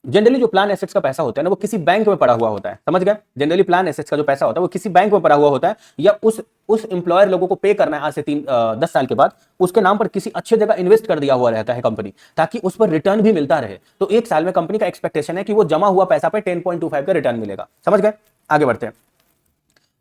[SPEAKER 1] जनरली जो प्लान एसेट्स का पैसा होता है ना वो किसी बैंक में पड़ा हुआ होता है, समझ गए। जनरली प्लान एसेट्स का जो पैसा होता है वो किसी बैंक में पड़ा हुआ होता है, या उस एम्प्लॉयर लोगों को पे करना है आज से 10 साल के बाद, उसके नाम पर किसी अच्छे जगह इन्वेस्ट कर दिया हुआ रहता है कंपनी, ताकि उस पर रिटर्न भी मिलता रहे। तो 1 साल में कंपनी का एक्सपेक्टेशन है कि वो जमा हुआ पैसा पे 10.25 का रिटर्न मिलेगा, समझ गए। आगे बढ़ते हैं।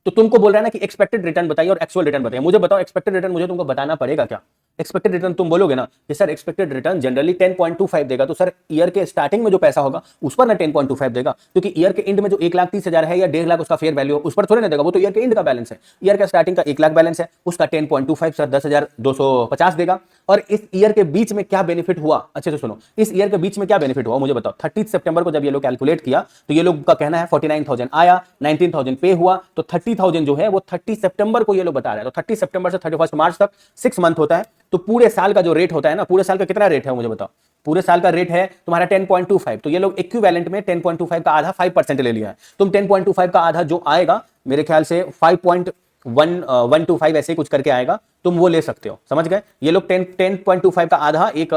[SPEAKER 1] तो तुमको बोल रहा है ना कि एक्सपेक्टेड रिटर्न बताइए और एक्चुअल रिटर्न बताइए। मुझे बताओ एक्सपेक्टेड रिटर्न मुझे तुमको बताना पड़ेगा क्या। एक्सपेक्टेड रिटर्न तुम बोलोगे ना कि सर एक्सपेक्टेड रिटर्न जनरली 10.25 देगा, तो सर ईयर के स्टार्टिंग में जो पैसा होगा उस पर ना 10.25 देगा, क्योंकि ईयर के एंड में जो 1,30,000 है या 1.5 लाख उसका फेयर वैल्यू उस पर थोड़े ना देगा, वो तो ईयर के एंड का बैलेंस है। ईयर का स्टार्टिंग का 1 लाख बैलेंस है, उसका 10.25 सर 10,250 देगा। और इस ईयर के बीच में क्या बेनिफिट हुआ, अच्छे से सुनो, इस ईयर के बीच में क्या बेनिफिट हुआ मुझे बताओ। 30 सितंबर को जब ये लोग कैलकुलेट किया तो ये लोग का कहना है 49,000 आया, 19,000 पे हुआ, तो 30,000 जो है वो 30 सितंबर को ये लोग बता रहे हैं। तो 30 सितंबर से 31 मार्च तक 6 मंथ होता है, तो पूरे साल का जो रेट होता है ना, पूरे साल का कितना रेट है मुझे बताओ। पूरे साल का रेट है तुम्हारा 10.25, तो ये लोग इक्विवेलेंट में 10.25 का आधा 5% ले लिया है। तुम 10.25 का आधा जो आएगा मेरे ख्याल से 5.125 ऐसे कुछ करके आएगा, तुम वो ले सकते हो, समझ गए। ये लोग 10.25 का आधा एक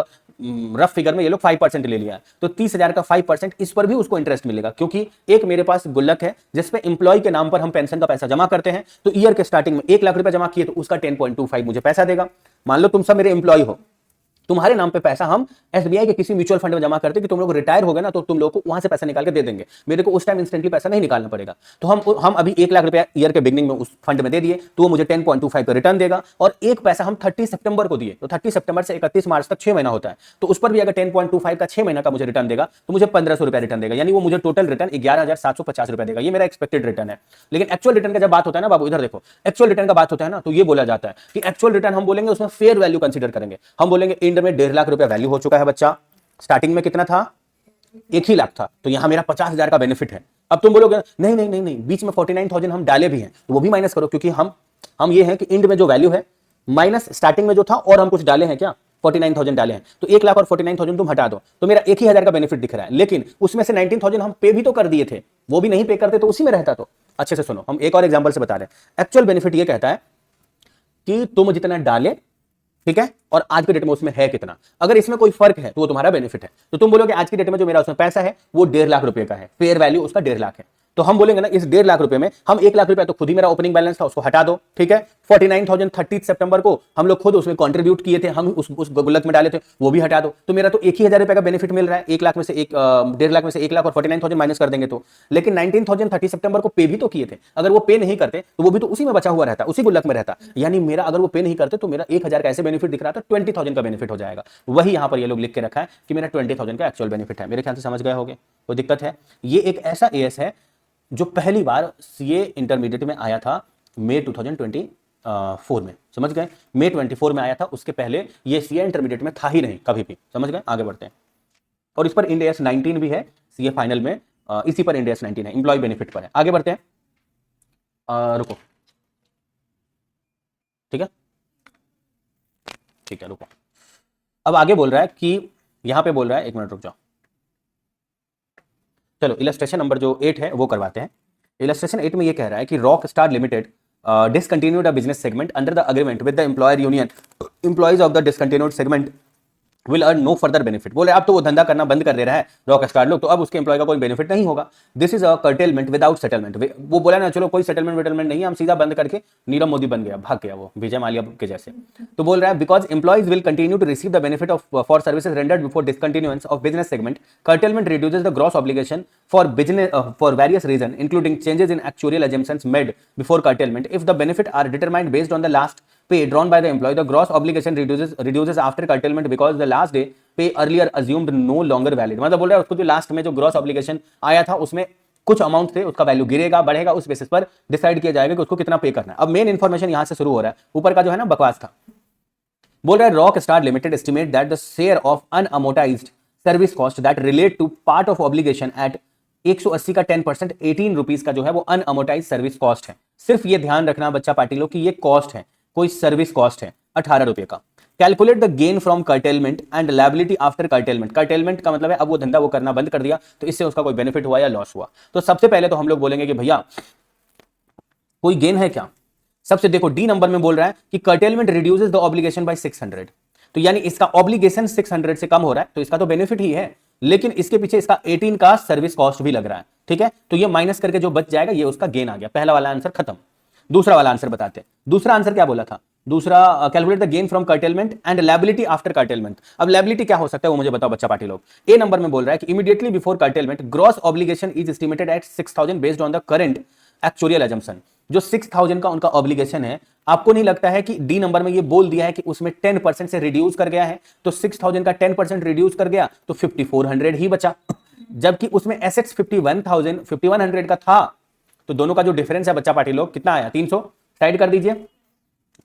[SPEAKER 1] रफ फिगर में ये लोग 5% ले लिया है, तो 30,000 का 5% इस पर भी उसको इंटरेस्ट मिलेगा, क्योंकि एक मेरे पास गुल्लक है जिसपे एम्प्लॉय के नाम पर हम पेंशन का पैसा जमा करते हैं। तो ईयर के स्टार्टिंग में 1 लाख रुपए जमा किए तो उसका 10.25 मुझे पैसा देगा। मान लो तुम सब मेरे एम्प्लॉय हो, तुम्हारे नाम पे पैसा हम एसबीआई के किसी म्यूचुअल फंड में जमा करते कि तुम लोग रिटायर हो गए ना तो तुम लोग को वहां से पैसा निकाल के दे देंगे, मेरे को उस टाइम इंस्टेंटली पैसा नहीं निकालना पड़ेगा। तो हम अभी 1 लाख रुपया ईयर के बिगनिंग में उस फंड में दे दिए, तो वो मुझे 10.25 का रिटर्न देगा। और एक पैसा हम 30 सितंबर को दिए, तो 30 सितंबर से 31 मार्च तक 6 महीना होता है, तो उस पर भी अगर 10.25 का 6 महीना का मुझे रिटर्न देगा तो मुझे 1,500 रुपया रिटर्न देगा, यानी वो मुझे टोटल रिटर्न 11,750 रुपया देगा। ये मेरा एक्सपेक्टेड रिटर्न है। लेकिन एक्चुअल रिटर्न का जब बात होता है ना बाबू, इधर देखो, एक्चुअल रिटर्न का बात होता है ना तो ये बोला जाता है कि एक्चुअल रिटर्न हम बोलेंगे उसमें फेयर वैल्यू कंसीडर करेंगे। हम बोलेंगे एंड में 1.5 लाख रुपया वैल्यू हो चुका है बच्चा, स्टार्टिंग में कितना था 1 ही लाख था, तो यहां मेरा 50,000 का बेनिफिट है। अब तुम बोलोगे नहीं नहीं नहीं नहीं, बीच में 49,000 हम डाले भी हैं, तो वो भी माइनस करो, क्योंकि हम ये है कि एंड में जो वैल्यू है माइनस स्टार्टिंग में जो था और हम कुछ डाले हैं क्या, 49,000 डाले हैं, तो 1 लाख और 49,000 तुम हटा दो तो मेरा 1,000 का बेनिफिट दिख रहा है। लेकिन उसमें से 19,000 हम पे भी तो कर दिए थे, वो भी नहीं पे करते तो उसी में रहता। तो अच्छे से सुनो, हम एक और एग्जांपल से बता रहे हैं। एक्चुअल बेनिफिट ये कहता है कि तुम जितना डाले, ठीक है, और आज के डेट में उसमें है कितना, अगर इसमें कोई फर्क है तो वो तुम्हारा बेनिफिट है। तो तुम बोलोगे आज की डेट में जो मेरा उसमें पैसा है वो 1.5 लाख रुपए का है, फेयर वैल्यू उसका 1.5 लाख है। तो हम बोलेंगे ना इस 1.5 लाख रुपए में हम 1 लाख रुपए तो खुद ही मेरा ओपनिंग बैलेंस था उसको हटा दो, ठीक है। 49,000 30 सितंबर को हम लोग खुद उसमें कंट्रीब्यूट किए थे, हम उस गुल्लक में डाले थे, वो भी हटा दो। तो मेरा तो 1,000 रुपए का बेनिफिट मिल रहा है, 1 लाख में से 1.5 लाख में से 1 लाख और 49,000 माइनस कर देंगे तो। लेकिन 19,000 30 सितंबर को पे भी तो किए थे, अगर वो पे नहीं करते तो वो भी तो उसी में बचा हुआ रहता, उसी गुल्लक में रहता। यानी मेरा अगर वो पे नहीं करते तो मेरा 1,000 का ऐसे बेनिफिट दिख रहा था, 20,000 का बेनिफिट हो जाएगा। वही यहां पर ये लोग लिख के रखा है कि मेरा 20,000 का एक्चुअल बेनिफिट है। मेरे ख्याल से समझ गए होंगे, कोई दिक्कत है? ये एक ऐसा एएस है जो पहली बार सीए इंटरमीडिएट में आया था मई 2024 में, समझ गए? मई 24 में आया था, उसके पहले ये सीए इंटरमीडिएट में था ही नहीं कभी भी, समझ गए? आगे बढ़ते हैं। और इस पर इंड AS 19 भी है सीए फाइनल में, इसी पर इंड AS 19 है, इंप्लॉय बेनिफिट पर है। आगे बढ़ते हैं, रुको, ठीक है ठीक है, रुको। अब आगे बोल रहा है कि यहां पे बोल रहा है, एक मिनट रुक जाओ, चलो इलस्ट्रेशन नंबर जो 8 है वो करवाते हैं। इलस्ट्रेशन 8 में ये कह रहा है कि rock star limited discontinued a business segment under the agreement with the employer union. Employees of the discontinued segment will earn no further benefit. बोले अब तो वो धंधा करना बंद कर दे रहा है रॉक स्टार लोग, तो अब उसके एम्प्लॉय का कोई बेनिफिट नहीं होगा। This is a curtailment without settlement. वो बोला ना चलो कोई सेटलमेंट वेटलमेंट नहीं है, हम सीधा बंद करके नीरव मोदी बन गया, भाग गया वो विजय माल्या के जैसे। तो बोल रहा है because employees will continue to receive the benefit of for services rendered before discontinuance of business segment, curtailment reduces the gross obligation for business for various reasons including changes in actuarial assumptions made before curtailment. If the benefit are determined based on the last pay drawn by the employee, the gross obligation reduces after curtailment because the last day pay earlier assumed no longer valid. मतलब बोल रहा है उसको जो last में जो gross obligation आया था उसमें कुछ अमाउंट थे, उसका वैल्यू गिरेगा बढ़ेगा, उस बेसिस पर डिसाइड किया जाएगा कि उसको कितना पे करना है। अब मेन इंफॉर्मेशन यहां से शुरू हो रहा है, ऊपर का जो है ना बकवास था। बोल रहा है rock star limited estimate that the share of unamortised service cost that relate to part of obligation at 180 का 10% 18 रुपीज का जो है वो अनअमोटाइज सर्विस कॉस्ट है। सिर्फ ये ध्यान रखना बच्चा पार्टी लोग कि ये कॉस्ट है, कोई सर्विस कॉस्ट है 18 रुपए का। Calculate the gain from curtailment and liability after curtailment. Curtailment का मतलब है अब वो धंधा वो करना बंद कर दिया तो इससे उसका कोई बेनिफिट हुआ या लॉस हुआ। तो सबसे पहले तो हम लोग बोलेंगे कि भैया कोई गेन है क्या। सबसे देखो डी नंबर में बोल रहा है कि curtailment reduces the obligation by 600, तो यानी इसका ऑब्लिगेशन 600 से कम हो रहा है तो इसका तो बेनिफिट ही है, लेकिन इसके पीछे इसका 18 का सर्विस कॉस्ट भी लग रहा है, ठीक है। तो ये माइनस करके जो बच जाएगा ये उसका गेन आ गया। पहला वाला आंसर खत्म। दूसरा वाला आंसर बताते हैं। दूसरा आंसर क्या बोला था? दूसरा calculate the gain from curtailment and liability after curtailment. अब लायबिलिटी क्या हो सकता है वो मुझे बताओ बच्चा पार्टी लोग। ए नंबर में बोल रहा है कि immediately before curtailment gross obligation is estimated at 6,000 based on the current actuarial assumption. जो 6,000 का उनका ऑब्लिगेशन है, आपको नहीं लगता है कि डी नंबर में ये बोल दिया है कि उसमें 10% से रिड्यूस कर गया है, तो 6,000 का 10% रिड्यूस कर गया तो 5,400 ही बचा, जबकि उसमें एसेट्स 51,100 का था। तो दोनों का जो डिफरेंस है बच्चा पार्टी लोग कितना आया? 300 साइड कर दीजिए,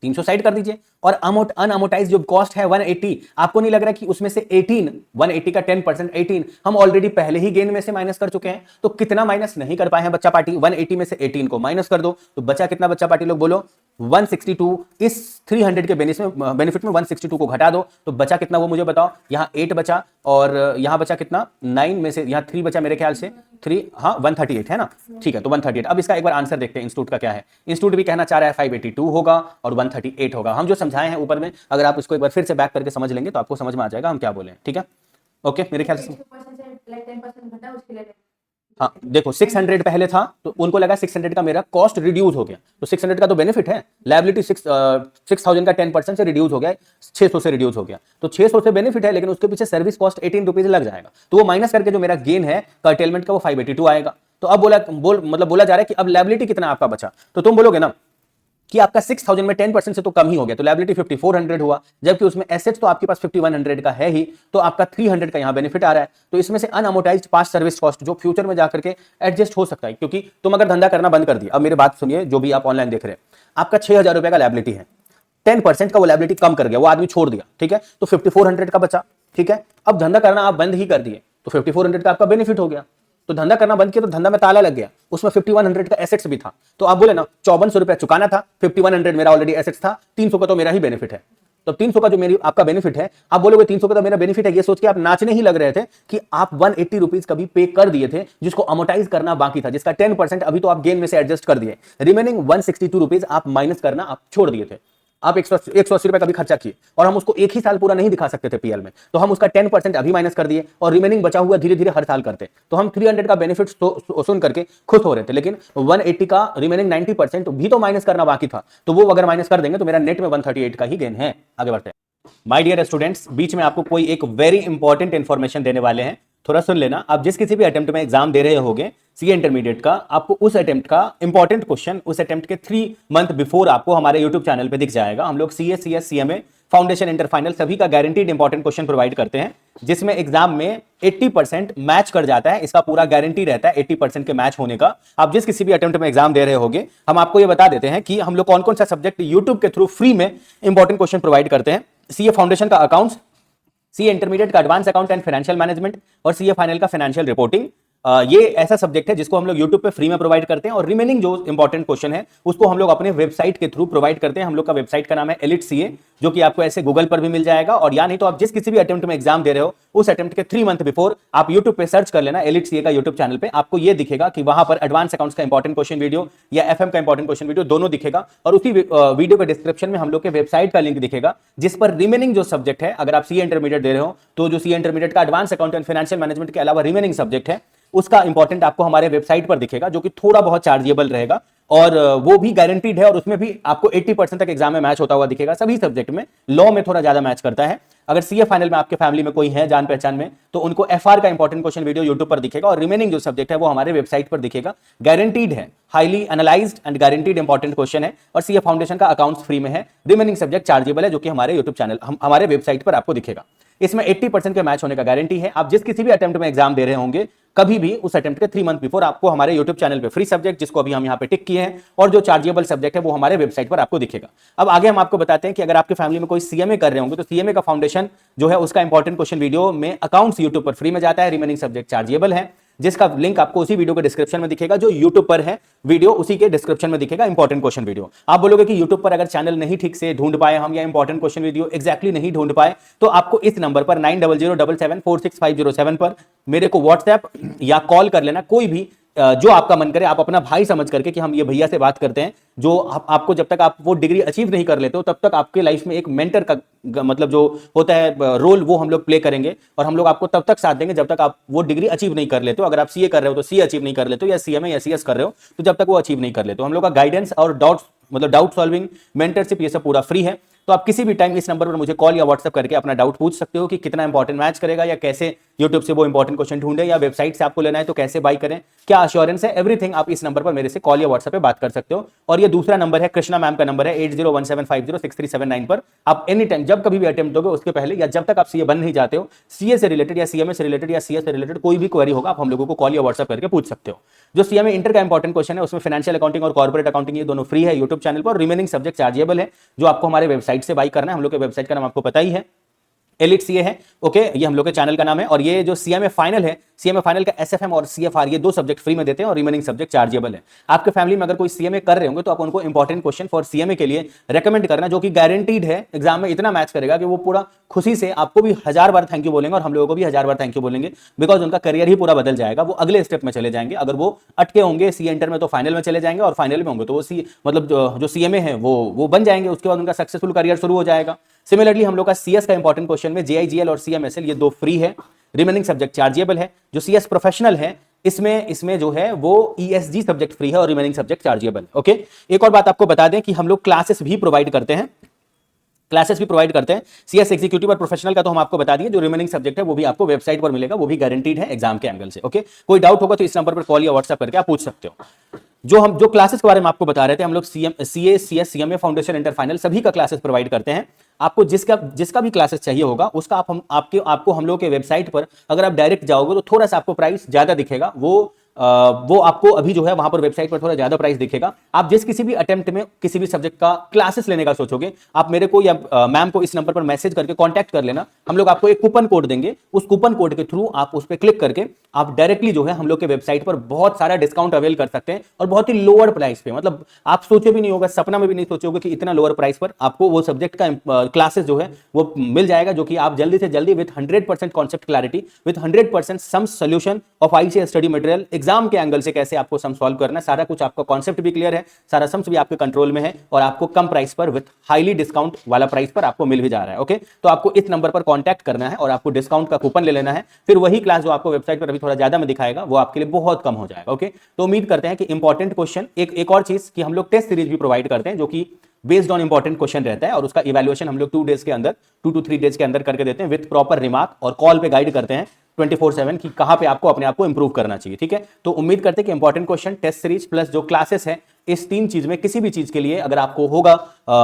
[SPEAKER 1] 300 साइड कर दीजिए। और अनअमोटाइज जो कॉस्ट है 180, आपको नहीं लग रहा कि उसमें से 180 का 10% 18 हम ऑलरेडी पहले ही गेन में से माइनस कर चुके हैं, तो कितना माइनस नहीं कर पाए हैं बच्चा पार्टी? 180 में से 18 को माइनस कर दो तो बचा कितना बच्चा पार्टी लोग बोलो? 162। इस 300 के बेनिफिट में 162 को घटा दो तो बचा कितना वो मुझे बताओ। यहां 8 बचा और यहां बचा कितना? 9 में से यहां 3 बचा मेरे ख्याल से 3, हाँ 138 है ना, ठीक है। तो 138। अब इसका एक बार आंसर देखते हैं इंस्टीट्यूट का क्या है। इंस्टीट्यूट भी कहना चाह रहा है 582 होगा और 138 होगा। हम जो समझाए हैं ऊपर में अगर आप इसको एक बार फिर से बैक करके समझ लेंगे तो आपको समझ में आ जाएगा हम क्या बोले, ठीक है। ओके मेरे ख्याल से हाँ देखो 600 पहले था तो उनको लगा 600 का मेरा कॉस्ट रिड्यूस हो गया, तो 600 का तो बेनिफिट है। लायबिलिटी 6,000 का 10% से रिड्यूस हो गया, 600 से रिड्यूस हो गया, तो 600 से बेनिफिट है, लेकिन उसके पीछे सर्विस कॉस्ट 18 रुपीज लग जाएगा। तो वो माइनस करके जो मेरा गेन है कर्टेलमेंट का वो 582 आएगा। तो अब बोला जा रहा है कि अब लायबिलिटी कितना आपका बचा, तो तुम बोलोगे ना कि आपका 6,000 में 10% से तो कम ही हो गया, तो लायबिलिटी 5,400 हुआ, जबकि उसमें एसेट्स तो आपके पास 5,100 का है ही, तो आपका 300 का यहां बेनिफिट आ रहा है। तो इसमें से अनअमोटाइज्ड पास्ट सर्विस कॉस्ट जो फ्यूचर में जाकर के एडजस्ट हो सकता है, क्योंकि तुम अगर धंधा करना बंद कर दिया, अब मेरी बात सुनिए जो भी आप ऑनलाइन देख रहे हैं, आपका 6,000 रुपए का लायबिलिटी है, 10% का वो लायबिलिटी कम कर गया, वो आदमी छोड़ दिया, ठीक है, तो 5,400 का बचा, ठीक है। अब धंधा करना आप बंद ही कर दिए तो 5,400 का आपका बेनिफिट हो गया। तो धंधा करना बंद किया तो धंधा में ताला लग गया, उसमें 5,100 का एसेट्स भी था, तो आप बोले ना 5,400 रुपया चुकाना था, 5,100 मेरा ऑलरेडी एसेट्स था, 300 का तो मेरा ही बेनिफिट है। तो 300 का जो मेरी आपका बेनिफिट है, आप बोलोगे 300 का तो मेरा बेनिफिट है, ये सोच के आप नाचने ही लग रहे थे कि आप 180 रुपीज कभी पे कर दिए थे, जिसको अमोटाइज करना बाकी था, जिसका 10% अभी तो आप गेन में से एडजस्ट कर दिए, रिमेनिंग 162 रुपीज आप माइनस करना आप छोड़ दिए थे। आप 180 रुपए कभी खर्चा किए और हम उसको एक ही साल पूरा नहीं दिखा सकते थे पीएल में, तो हम उसका 10% अभी माइनस कर दिए और रिमेनिंग बचा हुआ धीरे धीरे हर साल करते, तो हम 300 का बेनिफिट सुन करके खुश हो रहे थे, लेकिन 180 का रिमेनिंग 90% भी तो माइनस करना बाकी था, तो वो अगर माइनस कर देंगे तो मेरा नेट में 138 का ही गेन है। आगे बढ़ते हैं। माय डियर स्टूडेंट्स, बीच में आपको कोई एक वेरी इंपॉर्टेंट इंफॉर्मेशन देने वाले हैं, थोड़ा सुन लेना। आप जिस किसी भी अटेम्प्ट में एग्जाम दे रहे होगे सीए इंटरमीडिएट का, आपको उस अटेम्प्ट का इंपॉर्टेंट क्वेश्चन उस अटेम्प्ट के 3 मंथ बिफोर आपको हमारे यूट्यूब चैनल पे दिख जाएगा। हम लोग CA, CS, CMA, foundation, inter, final सभी का गारंटीड इंपॉर्टेंट क्वेश्चन प्रोवाइड करते हैं, जिसमें एग्जाम में 80% मैच कर जाता है। इसका पूरा गारंटी रहता है 80% के मैच होने का। आप जिस किसी भी अटेम्प्ट में एग्जाम दे रहे होगे, हम आपको ये बता देते हैं कि हम लोग कौन कौन सा सब्जेक्ट यूट्यूब के थ्रू फ्री में इंपॉर्टेंट क्वेश्चन प्रोवाइड करते हैं। सीए फाउंडेशन का अकाउंट्स, सीए इंटरमीडिएट का advance account and financial management और सीए फाइनल का फाइनेंशियल रिपोर्टिंग। ये ऐसा सब्जेक्ट है जिसको हम लोग YouTube पे फ्री में प्रोवाइड करते हैं, और रिमेनिंग जो इंपॉर्टेंट क्वेश्चन है उसको हम लोग अपने वेबसाइट के थ्रू प्रोवाइड करते हैं। हम लोग का वेबसाइट का नाम है एलिट सीए, जो कि आपको ऐसे गूगल पर भी मिल जाएगा, और या नहीं तो आप जिस किसी भी अटेम्प्ट में एग्जाम दे रहे हो उस अटेम्प्ट के 3 मंथ बिफोर आप YouTube पे सर्च कर लेना, एलिट सीए का YouTube चैनल पे आपको ये दिखेगा कि वहां पर एडवांस अकाउंट्स का इंपॉर्टेंट क्वेश्चन वीडियो या एफएम का इंपॉर्टेंट क्वेश्चन वीडियो दोनों दिखेगा, और उसी वीडियो के डिस्क्रिप्शन में हम लोग के वेबसाइट का लिंक दिखेगा, जिस पर रिमेनिंग जो सब्जेक्ट है, अगर आप सीए इंटरमीडिएट दे रहे हो तो जो सीए इंटरमीडिएट का advance account and financial management के अलावा रिमेनिंग सब्जेक्ट है उसका इंपॉर्टेंट आपको हमारे वेबसाइट पर दिखेगा, जो कि थोड़ा बहुत चार्जेबल रहेगा, और वो भी गारंटीड है, और उसमें भी आपको 80% तक एग्जाम में मैच होता हुआ दिखेगा। सभी सब्जेक्ट में, लॉ में थोड़ा ज्यादा मैच करता है। अगर सीए फाइनल में आपके फैमिली में कोई है जान पहचान में, तो उनको एफआर का इंपॉर्टेंट क्वेश्चन वीडियो यूट्यूब पर दिखेगा, और रिमेनिंग जो सब्जेक्ट है वो हमारे वेबसाइट पर दिखेगा। गारंटीड है, highly analysed and guaranteed important question है, और सीए फाउंडेशन का अकाउंट्स फ्री में है, रिमेनिंग सब्जेक्ट चार्जेबल है, जो कि हमारे यूट्यूब चैनल हमारे वेबसाइट पर आपको दिखेगा। इसमें 80% के मैच होने का गारंटी है। आप जिस किसी भी अटेम्प्ट में एग्जाम दे रहे होंगे, कभी भी उस अटेम्प्ट के 3 मंथ बिफोर आपको हमारे YouTube चैनल पे फ्री सब्जेक्ट, जिसको अभी हम यहाँ पे टिक किए हैं, और जो चार्जेबल सब्जेक्ट है वो हमारे वेबसाइट पर आपको दिखेगा। अब आगे हम आपको बताते हैं कि अगर आपके फैमिली में कोई सीएमए कर रहे होंगे, तो सीएमए का फाउंडेशन जो है उसका इंपॉर्टेंट क्वेश्चन वीडियो में अकाउंट्स यूट्यूब पर फ्री में जाता है, रिमेनिंग सब्जेक्ट चार्जेबल है, जिसका लिंक आपको उसी वीडियो के डिस्क्रिप्शन में दिखेगा। जो यूट्यूब पर है वीडियो, उसी के डिस्क्रिप्शन में दिखेगा इंपॉर्टेंट क्वेश्चन वीडियो। आप बोलोगे कि यूट्यूब पर अगर चैनल नहीं ठीक से ढूंढ पाए हम, या इंपॉर्टेंट क्वेश्चन वीडियो एग्जैक्टली नहीं ढूंढ पाए, तो आपको इस नंबर पर 9007746507 पर मेरे को व्हाट्सएप या कॉल कर लेना, कोई भी जो आपका मन करे। आप अपना भाई समझ करके कि हम ये भैया से बात करते हैं, जो आपको जब तक आप वो डिग्री अचीव नहीं कर लेते हो तब तक आपके लाइफ में एक मेंटर का मतलब जो होता है रोल, वो हम लोग प्ले करेंगे, और हम लोग आपको तब तक साथ देंगे जब तक आप वो डिग्री अचीव नहीं कर लेते हो। अगर आप सीए कर रहे हो तो सीए अचीव नहीं कर लेते हो, या सीएमए या सीएस कर रहे हो तो जब तक वो अचीव नहीं कर लेते हो। हम लोग का गाइडेंस और डाउट सॉल्विंग, मेंटरशिप, ये सब पूरा फ्री है। तो आप किसी भी टाइम इस नंबर पर मुझे कॉल या व्हाट्सएप करके अपना डाउट पूछ सकते हो कि कितना इंपॉर्टेंट मैच करेगा, या कैसे यूट्यूब से वो इंपॉर्टेंट क्वेश्चन ढूंढे, या वेबसाइट से आपको लेना है तो कैसे बाई करें, क्या अश्योरेंस है, एवरीथिंग आप इस नंबर पर मेरे से कॉल या व्हाट्सएप पे बात कर सकते हो। और ये दूसरा नंबर है, कृष्णा मैम का नंबर है 8017506379 पर। आप एनी टाइम जब कभी भी अटेम्प्ट दोगे उसके पहले, या जब तक आप सीए बन नहीं जाते हो, सीए से रिलेटेड या सीएमए से रिलेटेड या सीए से रिलेटेड कोई भी क्वेरी होगा, आप हम लोगों को कॉल या व्हाट्सएप करके पूछ सकते हो। जो सीएमए इंटर का इंपॉर्टेंट क्वेश्चन है उसमें फाइनेंशियल अकाउंटिंग और कॉर्पोरेट अकाउंटिंग ये दोनों फ्री है यूट्यूब चैनल पर, रिमेनिंग सब्जेक्ट चार्जेबल है, जो आपको हमारे वेबसाइट से बाई करना है। हम लोग के वेबसाइट का नाम आपको पता ही है, एलिट सीए है। ओके, ये हम लोग के चैनल का नाम है। और ये जो सीएमए फाइनल है, सीएमए फाइनल का एसएफएम और सीएफआर, ये 2 सब्जेक्ट फ्री में देते हैं, और रिमेनिंग सब्जेक्ट चार्जेबल है। आपके फैमिली में अगर कोई सीएमए कर रहे होंगे तो आप उनको इंपॉर्टेंट क्वेश्चन फॉर सीएमए के लिए रेकमेंड करना, जो कि गारंटीड है एग्जाम में इतना मैच करेगा कि वो पूरा खुशी से आपको भी 1000 बार थैंक यू बोलेंगे, और हम लोगों को भी 1000 बार थैंक यू बोलेंगे, बिकॉज उनका करियर ही पूरा बदल जाएगा। वो अगले स्टेप में चले जाएंगे। अगर वो अटके होंगे सी इंटर में तो फाइनल में चले जाएंगे, और फाइनल में होंगे तो वो मतलब जो सीएमए है वो बन जाएंगे। उसके बाद उनका सक्सेसफुल करियर शुरू हो जाएगा। सिमिलरली हम लोग का सीएस का इंपॉर्टेंट क्वेश्चन में जेआईजीएल और सीएमएसएल ये 2 फ्री है, रिमेनिंग सब्जेक्ट चार्जेबल है। जो सीएस प्रोफेशनल है इसमें जो है वो ईएसजी सब्जेक्ट फ्री है, और रिमेनिंग सब्जेक्ट चार्जेबल। ओके, एक और बात आपको बता दें कि हम लोग क्लासेस भी प्रोवाइड करते हैं, सीएस एग्जीक्यूटिव और प्रोफेशनल का तो हम आपको बता दिए। जो रिमेनिंग सब्जेक्ट है वो भी आपको वेबसाइट पर मिलेगा, वो भी गारंटीड है एग्जाम के एंगल से। ओके, कोई डाउट होगा तो इस नंबर पर कॉल या व्हाट्सएप करके आप पूछ सकते हो। जो क्लासेस के बारे में आपको बता रहे थे, हम लोग CA, CS, CMA, foundation, inter, final सभी का क्लासेस प्रोवाइड करते हैं। आपको जिसका भी क्लासेस चाहिए होगा उसका आपको हम लोग के वेबसाइट पर अगर आप डायरेक्ट जाओगे तो थोड़ा सा आपको प्राइस ज्यादा दिखेगा। वो आपको अभी जो है वहां पर वेबसाइट पर थोड़ा ज्यादा प्राइस दिखेगा। आप जिस किसी भी अटेम्प्ट में किसी भी सब्जेक्ट का क्लासेस लेने का सोचोगे, आप मेरे को या मैम को इस नंबर पर मैसेज करके कांटेक्ट कर लेना। हम लोग आपको एक कूपन कोड देंगे, उस कूपन कोड के थ्रू आप उस पर क्लिक करके आप डायरेक्टली जो है हम लोग के वेबसाइट पर बहुत सारा डिस्काउंट अवेल कर सकते हैं और बहुत ही लोअर प्राइस पे, मतलब आप सोचे भी नहीं होगा, सपना में भी नहीं सोचे होगे कि इतना लोअर प्राइस पर आपको वो सब्जेक्ट का क्लासेस जो है वो मिल जाएगा, जो कि आप जल्दी से जल्दी with 100% concept clarity, with 100% some solution of ICSE study material, exam के एंगल से कैसे आपको सम सॉल्व करना है, सारा कुछ आपका कॉन्सेप्ट भी क्लियर है, सारा सम्स भी आपके कंट्रोल में है और आपको कम प्राइस पर विथ हाईली डिस्काउंट वाला प्राइस पर आपको मिल भी जा रहा है। ओके, तो आपको इस नंबर पर कॉन्टैक्ट करना है और आपको डिस्काउंट का कूपन ले लेना है, फिर वही क्लास जो आपको वेबसाइट पर अभी थोड़ा ज्यादा में दिखाएगा वो आपके लिए बहुत कम हो जाएगा। ओके, तो उम्मीद करते हैं कि इंपॉर्टेंट क्वेश्चन, एक और चीज कि हम लोग टेस्ट सीरीज भी प्रोवाइड करते हैं जो कि बेस्ड ऑन इंपॉर्टेंट क्वेश्चन रहता है और उसका इवैल्यूएशन हम लोग 2 डेज के अंदर, 2 to 3 डेज के अंदर करके देते हैं विद प्रॉपर रिमार्क और कॉल पे गाइड करते हैं 24/7 कि कहां पे आपको अपने आप को इंप्रूव करना चाहिए। ठीक है, तो उम्मीद करते हैं कि important question, test series plus जो क्लासेस है, इस 3 चीज में किसी भी चीज के लिए अगर आपको होगा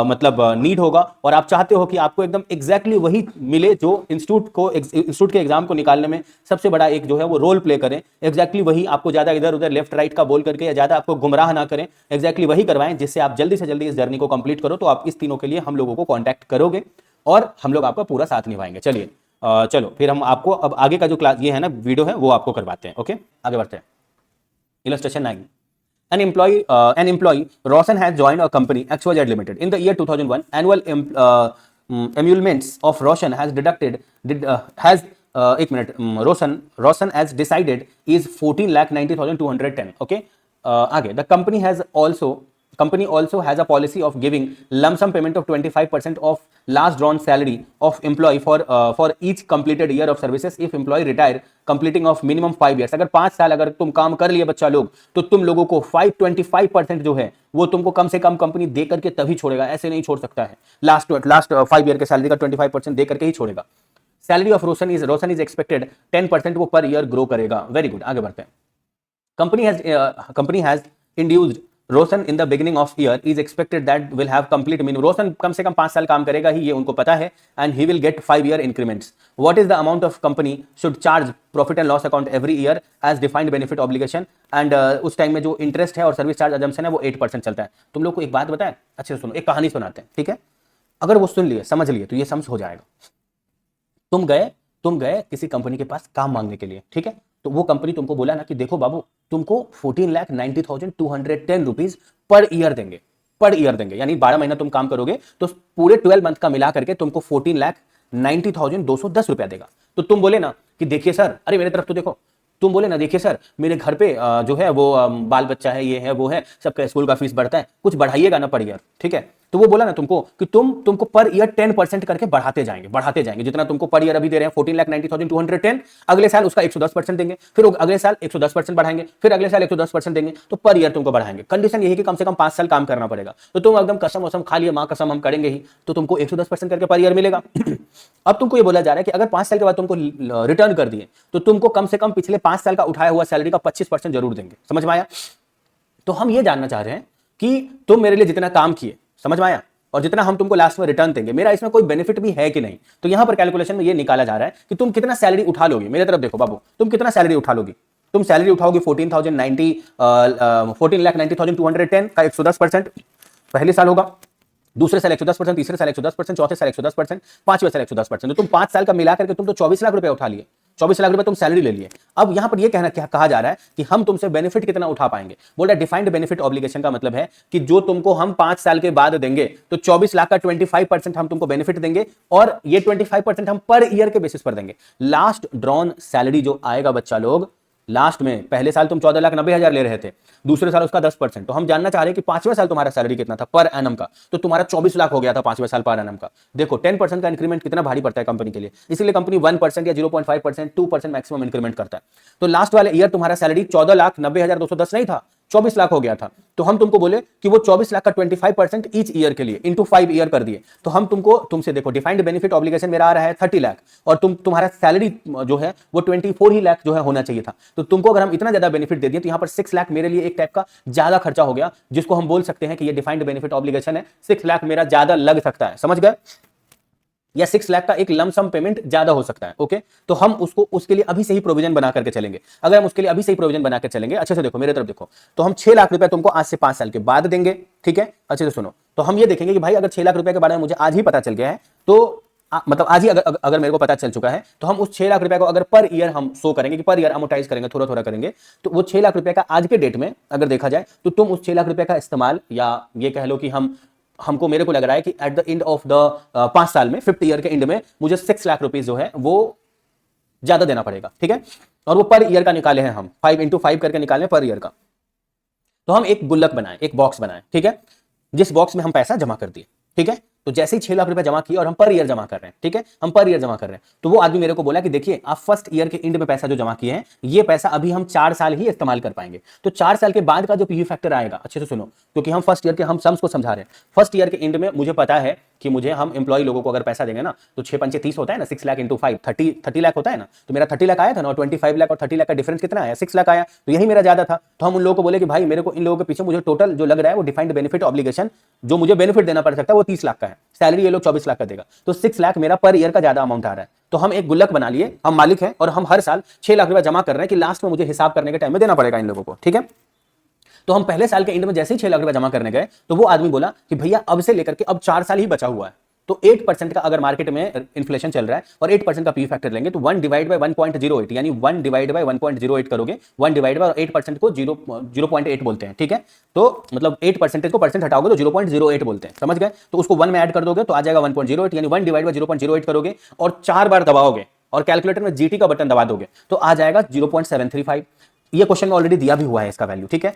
[SPEAKER 1] मतलब नीड होगा और आप चाहते हो कि आपको एकदम एग्जैक्टली वही मिले जो इंस्टीट्यूट के एग्जाम को निकालने में सबसे बड़ा एक जो है वो रोल प्ले करें, एग्जैक्टली वही, आपको ज्यादा इधर उधर लेफ्ट राइट का बोल करके या ज्यादा आपको गुमराह ना करें, एग्जैक्टली वही करवाएं जिससे आप जल्दी से जल्दी इस जर्नी को कंप्लीट करो, तो आप इस तीनों के लिए हम लोगों को कॉन्टैक्ट करोगे और हम लोग आपका पूरा साथ निभाएंगे। चलिए चलो फिर हम आपको अब आगे का जो क्लास ये है ना वीडियो है वो आपको करवाते हैं। ओके, आगे बढ़ते हैं। Illustration 9. An employee, Roshan has joined a company XYZ Limited. In the year 2001, annual emoluments of Roshan has एक minute, Roshan has decided is 14,90,210. Okay, आगे, the company also has a policy of giving lump sum payment of 25% of last drawn salary of employee for each completed year of services if employee retire completing of minimum 5 years. अगर 5 साल अगर तुम काम कर लिए बच्चा लोग तो तुम लोगों को 25% जो है वो तुमको कम से कम कंपनी दे करके तभी छोड़ेगा, ऐसे नहीं छोड़ सकता है। लास्ट 5 ईयर के सैलरी का 25% दे करके ही छोड़ेगा। Salary of Roshan is expected 10% वो पर ईयर ग्रो करेगा। वेरी गुड, आगे बढ़ते हैं। Company has induced Roshan in the beginning of year is expected that will have complete minimum, Roshan कम से कम 5 साल काम करेगा ही, ये उनको पता है, and he will get 5 year increments. What is the amount of company should charge profit and loss account every year as defined benefit obligation, and उस टाइम में जो इंटरेस्ट है और सर्विस चार्ज अजम्पशन है वो 8% चलता है। तुम लोग को एक बात बताएं, अच्छे से सुनो, एक कहानी सुनाते हैं, ठीक है, अगर वो सुन लिए समझ लिए तो ये समझ हो जाएगा। तुम गए किसी कंपनी के पास काम मांगने के लिए, ठीक है, तो वो कंपनी तुमको बोला ना कि देखो बाबू तुमको 14,90,210 रुपीज पर ईयर देंगे, यानी 12 महीना तुम काम करोगे तो पूरे 12 मंथ का मिला करके तुमको 14,90,210 रुपया देगा। तो तुम बोले ना कि देखिए सर, अरे मेरे तरफ तो देखो, तुम बोले ना देखिए सर मेरे घर पे जो है वो बाल बच्चा है, ये है वो है, सबका स्कूल का फीस बढ़ता है, कुछ बढ़ाइएगा ना पर ईयर, ठीक है। तो वो बोला ना तुमको कि तुमको पर ईयर 10% करके बढ़ाते जाएंगे, जितना तुमको पर ईयर अभी दे रहे हैं 14,90,210, अगले साल उसका 110% देंगे, फिर अगले साल 110% बढ़ाएंगे, फिर अगले साल 110% देंगे, तो पर ईयर तुमको बढ़ाएंगे। कंडीशन यही कि कम से कम 5 साल काम करना पड़ेगा। तो तुम एकदम कसम वसम खा लिए, माँ कसम हम करेंगे ही, तो तुमको 110% करके पर ईयर मिलेगा। अब तुमको ये बोला जा रहा है कि अगर 5 साल के बाद तुमको रिटर्न कर दिए तो तुमको कम से कम पिछले 5 साल का उठाया हुआ सैलरी का 25% जरूर देंगे। समझ में आया? तो हम ये जानना चाह रहे हैं कि तुम मेरे लिए जितना काम किए, समझ में आया, और जितना हम तुमको लास्ट में रिटर्न देंगे, मेरा इसमें कोई बेनिफिट भी है कि नहीं। तो यहां पर कैलकुलेशन में ये निकाला जा रहा है कि तुम कितना सैलरी उठा लोगे। मेरे तरफ देखो बाबू, तुम कितना सैलरी उठा लोगी? तुम सैलरी उठाओगे 14,90,210 का 110% पहले साल होगा, दूसरे साल 110%, तीसरे साल 110%, चौथे साल 110%, पांचवें साल 110%। तो तुम 5 साल का मिला करके तुम तो 24 लाख रुपए उठा लिए, 24 लाख रुपए तुम सैलरी ले लिए। अब यहां पर यह कहा जा रहा है कि हम तुमसे बेनिफिट कितना उठा पाएंगे। बोल रहा है डिफाइंड बेनिफिट ऑब्लिगेशन का मतलब है कि जो तुमको हम 5 साल के बाद देंगे तो 24 लाख का 25% हम तुमको बेनिफिट देंगे और ये 25% हम पर ईयर के बेसिस पर देंगे। लास्ट ड्रॉन सैलरी जो आएगा बच्चा लोग, लास्ट में पहले साल तुम 14,90,000 ले रहे थे, दूसरे साल उसका 10%, तो हम जानना चाह रहे हैं कि 5वें साल तुम्हारा सैलरी कितना था पर एनम का, तो तुम्हारा 24 लाख हो गया था 5वें साल पर एनम का। देखो 10% का इंक्रीमेंट कितना भारी पड़ता है कंपनी के लिए, इसीलिए कंपनी 1% या 0.5%, 2% मैक्सिमम इंक्रीमेंट करता है। तो लास्ट वाले ईयर तुम्हारा सैलरी 14,90,210 नहीं था, 24 लाख हो गया था। तो हम तुमको बोले कि वो 24 लाख का 25% ईच ईयर के लिए इंटू 5 ईयर कर दिए। तो हम तुमसे देखो डिफाइंड बेनिफिट ऑब्लिगेशन मेरा आ रहा है 30 लाख और तुम्हारा सैलरी जो है वो 24 ही लाख जो है होना चाहिए था। तो तुमको अगर हम इतना ज्यादा बेनिफिट दे दिए तो यहां पर 6 लाख मेरे लिए एक टाइप का ज्यादा खर्चा हो गया, जिसको हम बोल सकते हैं कि ये डिफाइंड बेनिफिट ऑब्लिगेशन है। 6 लाख मेरा ज्यादा लग सकता है, समझ गए, या 6 लाख का एक लमसम पेमेंट ज्यादा हो सकता है। ओके, तो हम उसके लिए अभी से ही प्रोविजन बना करके चलेंगे। अगर हम उसके लिए अभी से ही प्रोविजन बना कर चलेंगे, अच्छे से देखो मेरे तरफ देखो, तो हम 6 लाख रुपए तुमको आज से 5 साल के बाद देंगे, ठीक है, अच्छे से सुनो। तो हम ये देखेंगे कि भाई अगर 6 लाख रुपए के बारे में मुझे आज ही पता चल गया है तो मतलब आज ही अगर मेरे को पता चल चुका है, तो हम उस 6 लाख रुपए को अगर पर ईयर हम शो करेंगे कि पर ईयर अमोटाइज करेंगे, थोड़ा थोड़ा करेंगे, तो वो 6 लाख रुपए का आज के डेट में अगर देखा जाए, तो तुम उस 6 लाख रुपए का इस्तेमाल, या ये कह लो कि हमको मेरे को लग रहा है कि at the end of the 5 साल में, 5th ईयर के एंड में मुझे 6 लाख रुपीज जो है वो ज्यादा देना पड़ेगा, ठीक है। और वो पर ईयर का निकाले हैं हम, 5 × 5 करके निकाले पर ईयर का। तो हम एक गुल्लक बनाए, एक बॉक्स बनाए, ठीक है, जिस बॉक्स में हम पैसा जमा कर दिए, ठीक है। तो जैसे ही 6 लाख रुपए जमा किए और हम पर ईयर जमा कर रहे हैं, ठीक है, हम पर ईयर जमा कर रहे हैं, तो वो आदमी मेरे को बोला कि देखिए आप फर्स्ट ईयर के एंड में पैसा जो जमा किए हैं, ये पैसा अभी हम 4 साल ही इस्तेमाल कर पाएंगे। तो 4 साल के बाद का जो पीवी फैक्टर आएगा, अच्छे से सुनो, क्योंकि हम फर्स्ट ईयर के हम सम्स को समझा रहे हैं। फर्स्ट ईयर के एंड में मुझे पता है कि मुझे हम एम्प्लॉय लोगों को अगर पैसा देंगे ना, तो 6 पंचे 30 होता है ना, 6 लाख इंटू 5 30 लाख होता है ना। तो मेरा 30 लाख आया था ना, और 25 लाख और 30 लाख का डिफरेंस कितना आया, 6 लाख आया। तो यही मेरा ज्यादा था। तो हम उन लोगों को बोले कि भाई मेरे को इन लोगों के पीछे मुझे टोटल जो लग रहा है वो डिफाइंड बेनिफिट ऑब्लिगेशन जो मुझे बेनिफिट देना पड़ सकता है वो 30 लाख का है, सैलरी ये लोग 24 लाख का देगा, तो 6 लाख मेरा पर ईयर का ज्यादा अमाउंट आ रहा है। तो हम एक गुल्लक बना लिए, हम मालिक हैं और हम हर साल 6 लाख रुपया जमा कर रहे हैं कि लास्ट में मुझे हिसाब करने के टाइम में देना पड़ेगा इन लोगों को, ठीक है। तो हम पहले साल के एंड में जैसे ही 6 लाख रुपया जमा करने गए, तो वो आदमी बोला कि भैया अब से लेकर के अब 4 साल ही बचा हुआ है, तो 8% का अगर मार्केट में इन्फ्लेशन चल रहा है और 8% का पी फैक्टर लेंगे, तो 1 डिवाइड बाय 1.08 यानी 1 डिवाइड बाय 1.08 करोगे, 1 डिवाइड बाय 8% को 0.8 बोलते हैं, ठीक है। तो मतलब 8% को परसेंट हटाओगे तो 0.08 बोलते हैं, समझ गए। तो उसको 1 में ऐड कर दोगे तो आ जाएगा 1.08, यानी 1 डिवाइड बाय 0.08 करोगे और 4 बार दबाओगे और कैलकुलेटर में जीटी का बटन दबा दोगे तो आ जाएगा 0.735। ये क्वेश्चन में ऑलरेडी दिया भी हुआ है इसका वैल्यू, ठीक है।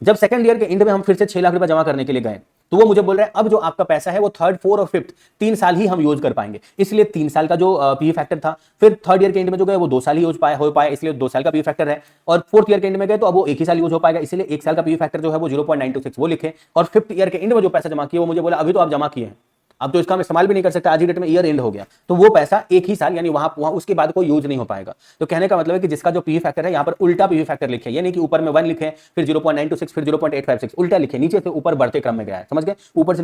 [SPEAKER 1] जब सेकंड ईयर के एंड में हम फिर से 6 लाख रुपए जमा करने के लिए गए, तो वो मुझे बोल रहा है अब जो आपका पैसा है वो 3rd, 4th और 5th 3 साल ही हम यूज कर पाएंगे, इसलिए 3 साल का जो पी फैक्टर था। फिर 3rd ईयर के एंड में जो गए वो 2 साल ही हो पाए, इसलिए 2 साल का पी फैक्टर है। और 4th ईयर के एंड में गए तो अब वो 1 ही साल यूज हो पाएगा, इसलिए 1 साल का पी फैक्टर जो है वो 0.926 वो लिखे। और 5th ईयर के एंड में जो पैसा जमा किया वो मुझे बोला अभी तो आप जमा किए हैं, अब तो इसका हम इस्तेमाल भी नहीं कर सकते, आज ही डेट में ईयर एंड हो गया, तो वो पैसा 1 ही साल यानी वहां उसके बाद कोई यूज नहीं हो पाएगा। तो कहने का मतलब है कि जिसका जो पीवी फैक्टर है यहाँ पर उल्टा पीवी फैक्टर लिखे, ये नहीं कि ऊपर में 1 लिखे फिर 0.926 फिर 0.856, उल्टा लिखे, नीचे से ऊपर बढ़ते क्रम में गया है, समझ गए। ऊपर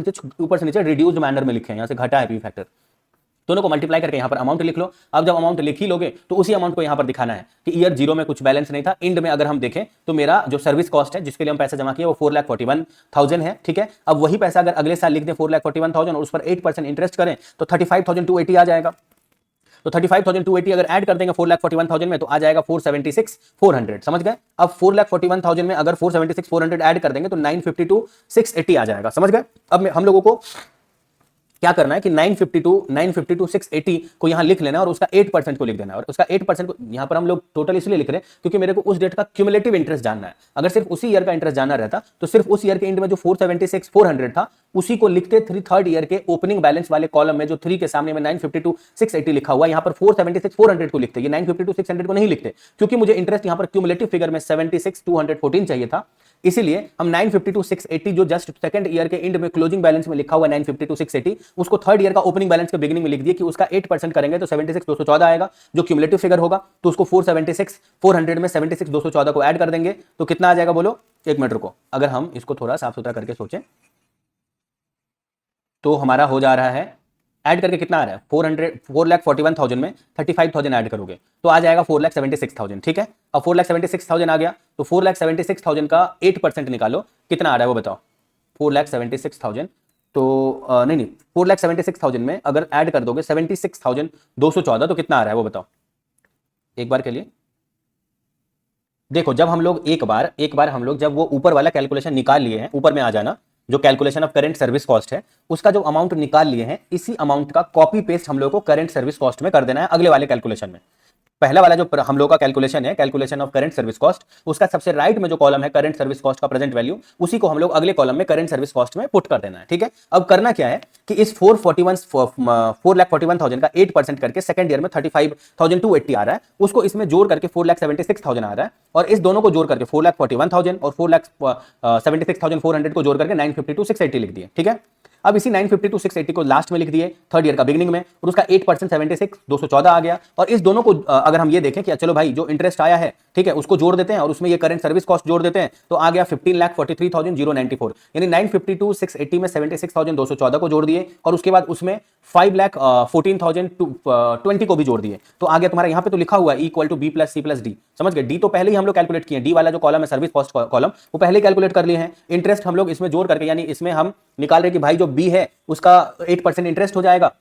[SPEAKER 1] से नीचे रिड्यूस्ड मैनर में लिखे, यहाँ से घटा है पीवी फैक्टर। दोनों को मल्टीप्लाई करके यहाँ पर अमाउंट लिख लो। अब जब अमाउंट लिख ही लोगे तो उसी अमाउंट को यहाँ पर दिखाना है कि ईयर 0 में कुछ बैलेंस नहीं था, एंड में अगर हम देखें तो मेरा जो सर्विस कॉस्ट है जिसके लिए हम पैसा जमा किया वो 4,41,000 है, ठीक है। अब वही पैसा अगर अगले साल लिख दें 4,41,000 और उस पर 8% इंटरेस्ट करें तो 35,280 आ जाएगा। तो 35,280 अगर ऐड कर देंगे 4,41,000 में तो आ जाएगा 476,400, समझ गए। अब 4,41,000 में अगर 476,400 ऐड कर देंगे तो 952,680 आ जाएगा, समझ गए। अब हम लोगों को क्या करना है कि 952,680 को यहां लिख लेना और उसका 8% को लिख देना, और उसका 8% को यहां पर हम लोग टोटल इसलिए लिख रहे हैं क्योंकि मेरे को उस डेट का क्यूमुलेटिव इंटरेस्ट जानना है। अगर सिर्फ उसी ईयर का इंटरेस्ट जानना रहता तो सिर्फ उस ईयर के एंड में जो 476,400 था उसी को लिखते 3rd ईयर के ओपनिंग बैलेंस वाले कॉलम में जो 3 के सामने में 952,680 लिखा हुआ, यहां पर 476,400 को लिखते, ये 952,600 को नहीं लिखते क्योंकि मुझे इंटरेस्ट यहां पर क्यूमुलेटिव फिगर में 76,214 चाहिए था, इसीलिए हम 952,680 जो जस्ट सेकंड ईयर के एंड में क्लोजिंग बैलेंस में लिखा हुआ 952,680 उसको 3rd ईयर का ओपनिंग बैलेंस के बिगिनिंग में लिख दिए कि उसका 8% करेंगे तो 76,214 आएगा जो क्यूमुलेटिव फिगर होगा। तो उसको 476,400 में 76,214 को ऐड कर देंगे तो कितना आ जाएगा बोलो, 1 मिनट रुको। अगर हम इसको थोड़ा साफ सुथरा करके सोचें तो हमारा हो जा रहा है, ऐड करके कितना आ रहा है 4,41,000 में 35,000 ऐड करोगे तो आ जाएगा 4,76,000, ठीक है। अब 4,76,000 आ गया तो 4,76,000 का 8% निकालो, कितना आ रहा है वो बताओ। 4,76,000 तो नहीं 4,76,000 में अगर ऐड कर दोगे 76,214 तो कितना आ रहा है वो बताओ एक बार के लिए। देखो जब हम लोग एक बार हम लोग जब वो ऊपर वाला कैलकुलेशन निकाल लिए हैं, ऊपर में आ जाना, जो calculation of current service cost है उसका जो अमाउंट निकाल लिए हैं इसी अमाउंट का कॉपी पेस्ट हम लोग को करंट सर्विस कॉस्ट में कर देना है अगले वाले कैलकुलेशन में। पहला वाला जो हम लोग का कैलकुलेशन है, calculation of current service cost, उसका सबसे राइट में जो कॉलम है करंट सर्विस कॉस्ट का प्रेजेंट वैल्यू, उसी को हम लोग अगले कॉलम में करंट सर्विस कॉस्ट में पुट कर देना है, ठीक है। अब करना क्या है कि इस 4,41,000 का 8% करके सेकंड ईयर में 35,280 आ रहा है, उसको इसमें जोड़ करके 4,76,000 आ रहा है, और इस दोनों को जोड़ करके 4,41,000 और 4,76,400 को जोड़ करके 952,680 लिख दिए, ठीक है। अब इसी 952,680 को लास्ट में लिख दिए 3rd ईयर का बिगिनिंग में, और उसका 8% 76,214 आ गया। और इस दोनों को अगर हम ये देखें कि चलो भाई जो इंटरेस्ट आया है, ठीक है, उसको जोड़ देते हैं और उसमें ये करंट सर्विस कॉस्ट जोड़ देते हैं तो आ गया 15,43,094, यानी 952,680 में 76,214 को जोड़ दिए और उसके बाद उसमें 5,14,020 को भी जोड़ दिए तो आ गया तुम्हारा, यहाँ पे तो लिखा हुआ है equal to B plus C plus D, समझ गए। डी तो पहले ही हम लोग कैलकुलेट किए, डी वाला जो कॉलम है सर्विस कॉस्ट कॉलम वो पहले कैलकुलेट कर लिए हैं। इंटरेस्ट हम लोग इसमें जोड़ करके, यानी इसमें हम निकाल रहे कि भाई जो बी है उसका 8% इंटरेस्ट हो जाएगा,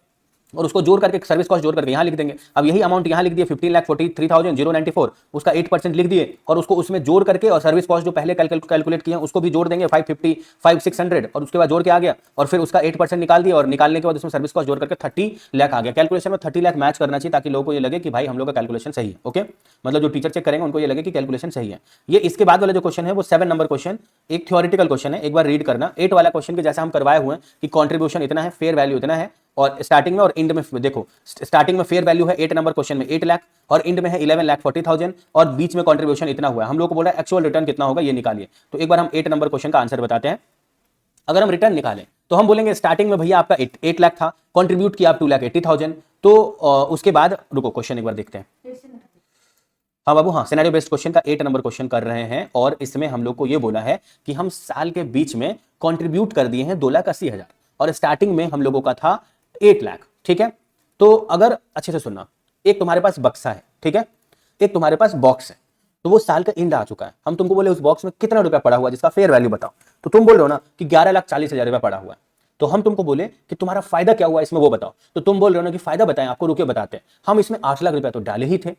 [SPEAKER 1] और उसको जोड़ करके सर्विस कॉस्ट जोड़ करके यहाँ लिख देंगे। अब यही अमाउंट यहाँ लिख दिए 15,43,094 उसका 8% लिख दिए और उसको उसमें जोड़ करके और सर्विस कॉस्ट जो पहले कैलकुलेट किए हैं उसको भी जोड़ देंगे 550,600 और उसके बाद जोड़ के आ गया और फिर उसका 8% निकाल दिया और निकालने के बाद उसमें सर्विस कॉस्ट जोड़ करके 30 लाख आ गया। कैलकुलेशन में 30 लाख मैच करना चाहिए ताकि लोगों को ये लगे कि भाई हम लोग का कैलकुलेशन सही है। ओके, मतलब जो टीचर चेक करेंगे उनको ये लगे कि कैलकुलेशन सही है। ये इसके बाद वाला जो क्वेश्चन है वो 7 नंबर क्वेश्चन एक थ्योरेटिकल क्वेश्चन है, एक बार रीड करना। 8 वाला क्वेश्चन के जैसा हम करवाए हुए हैं कि कंट्रीब्यूशन इतना है, फेयर वैल्यू इतना है और स्टार्टिंग में और एंड में देखो, स्टार्टिंग में फेयर वैल्यू है 8 नंबर क्वेश्चन में 8 लाख और एंड में है 11,40,000 और बीच में कंट्रीब्यूशन इतना हुआ है। हम लोग को बोला एक्चुअल रिटर्न कितना होगा ये निकालिए। तो एक बार हम 8 नंबर क्वेश्चन का आंसर बताते हैं। अगर हम रिटर्न निकालें तो हम बोलेंगे स्टार्टिंग में भैया आपका 8 लाख था, कंट्रीब्यूट किया आप 2,80,000। तो उसके बाद रुको क्वेश्चन एक बार देखते हैं। हाँ बाबू, हाँ सिनेरियो बेस्ड क्वेश्चन का 8 नंबर क्वेश्चन कर रहे हैं और इसमें हम लोग को ये बोला है कि हम साल के बीच में कंट्रीब्यूट कर दिए हैं 2,80,000 और स्टार्टिंग में हम लोगों का था 8 लाख। ठीक है, तो अगर अच्छे से सुनना, एक तुम्हारे पास बक्सा है, ठीक है, एक तुम्हारे पास बॉक्स है, तो वो साल का एंड आ चुका है। हम तुमको बोले उस बॉक्स में कितना रुपया पड़ा हुआ जिसका फेयर वैल्यू बताओ, तो तुम बोल रहे हो ना कि 11,40,000 रुपया पड़ा हुआ है। तो हम तुमको बोले कि तुम्हारा फायदा क्या हुआ इसमें वो बताओ, तो तुम बोल रहे हो ना कि फायदा बताएं, आपको रुके बताते हैं। हम इसमें 8 लाख रुपया तो डाले ही थे,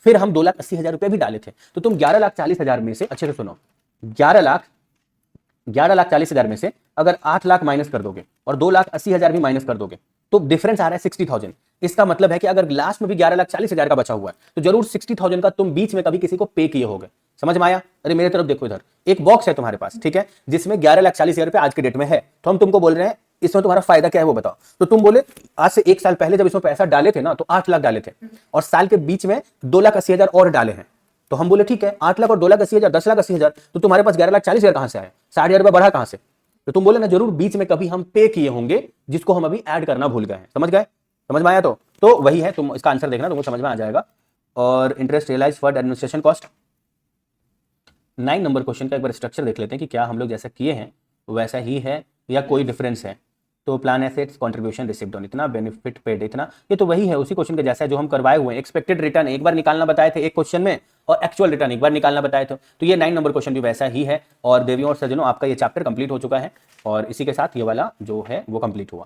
[SPEAKER 1] फिर हम 2,80,000 रुपया भी डाले थे, तो तुम 11,40,000 में से, अच्छे से सुनो, 11,40,000 में से अगर 8 लाख माइनस कर दोगे और 2,80,000 भी माइनस कर दोगे तो डिफरेंस आ रहा है 60,000। इसका मतलब है कि अगर लास्ट में भी 11,40,000 का बचा हुआ है तो जरूर 60,000 का तुम बीच में कभी किसी को पे किए होगे। समझ में आया? अरे मेरे तरफ देखो, इधर एक बॉक्स है तुम्हारे पास, ठीक है, जिसमें 11,40,000 रुपए आज के डेट में है। तो हम तुमको बोल रहे हैं इसमें तुम्हारा फायदा क्या है वो बताओ। तो तुम बोले आज से 1 साल पहले जब इसमें पैसा डाले थे ना तो 8 लाख डाले थे और साल के बीच में 2,80,000 और डाले हैं। तो हम बोले ठीक है, 8 लाख और 2,80,000 10,80,000, तो तुम्हारे पास 11,40,000 कहां से आए? 60,000 रुपया बढ़ा कहां से? तो तुम बोले ना जरूर बीच में कभी हम पे किए होंगे जिसको हम अभी ऐड करना भूल गए हैं। समझ गए? समझ में आया? तो वही है, तुम इसका आंसर देखना, तुमको समझ में आ जाएगा। और interest realise for administration cost 9 number question का एक बार स्ट्रक्चर देख लेते हैं कि क्या हम लोग जैसा किए हैं वैसा ही है या कोई डिफरेंस है। तो plan assets, contribution receipt on इतना, बेनिफिट पेड इतना, ये तो वही है, उसी क्वेश्चन के जैसा है जो हम करवाए हुए हैं। एक्सपेक्टेड रिटर्न एक बार निकालना बताए थे एक क्वेश्चन में और एक्चुअल रिटर्न एक बार निकालना बताए थे। तो ये 9 नंबर क्वेश्चन भी वैसा ही है। और देवियों और सज्जनों, आपका ये चैप्टर कंप्लीट हो चुका है और इसी के साथ ये वाला जो है वो कंप्लीट हुआ।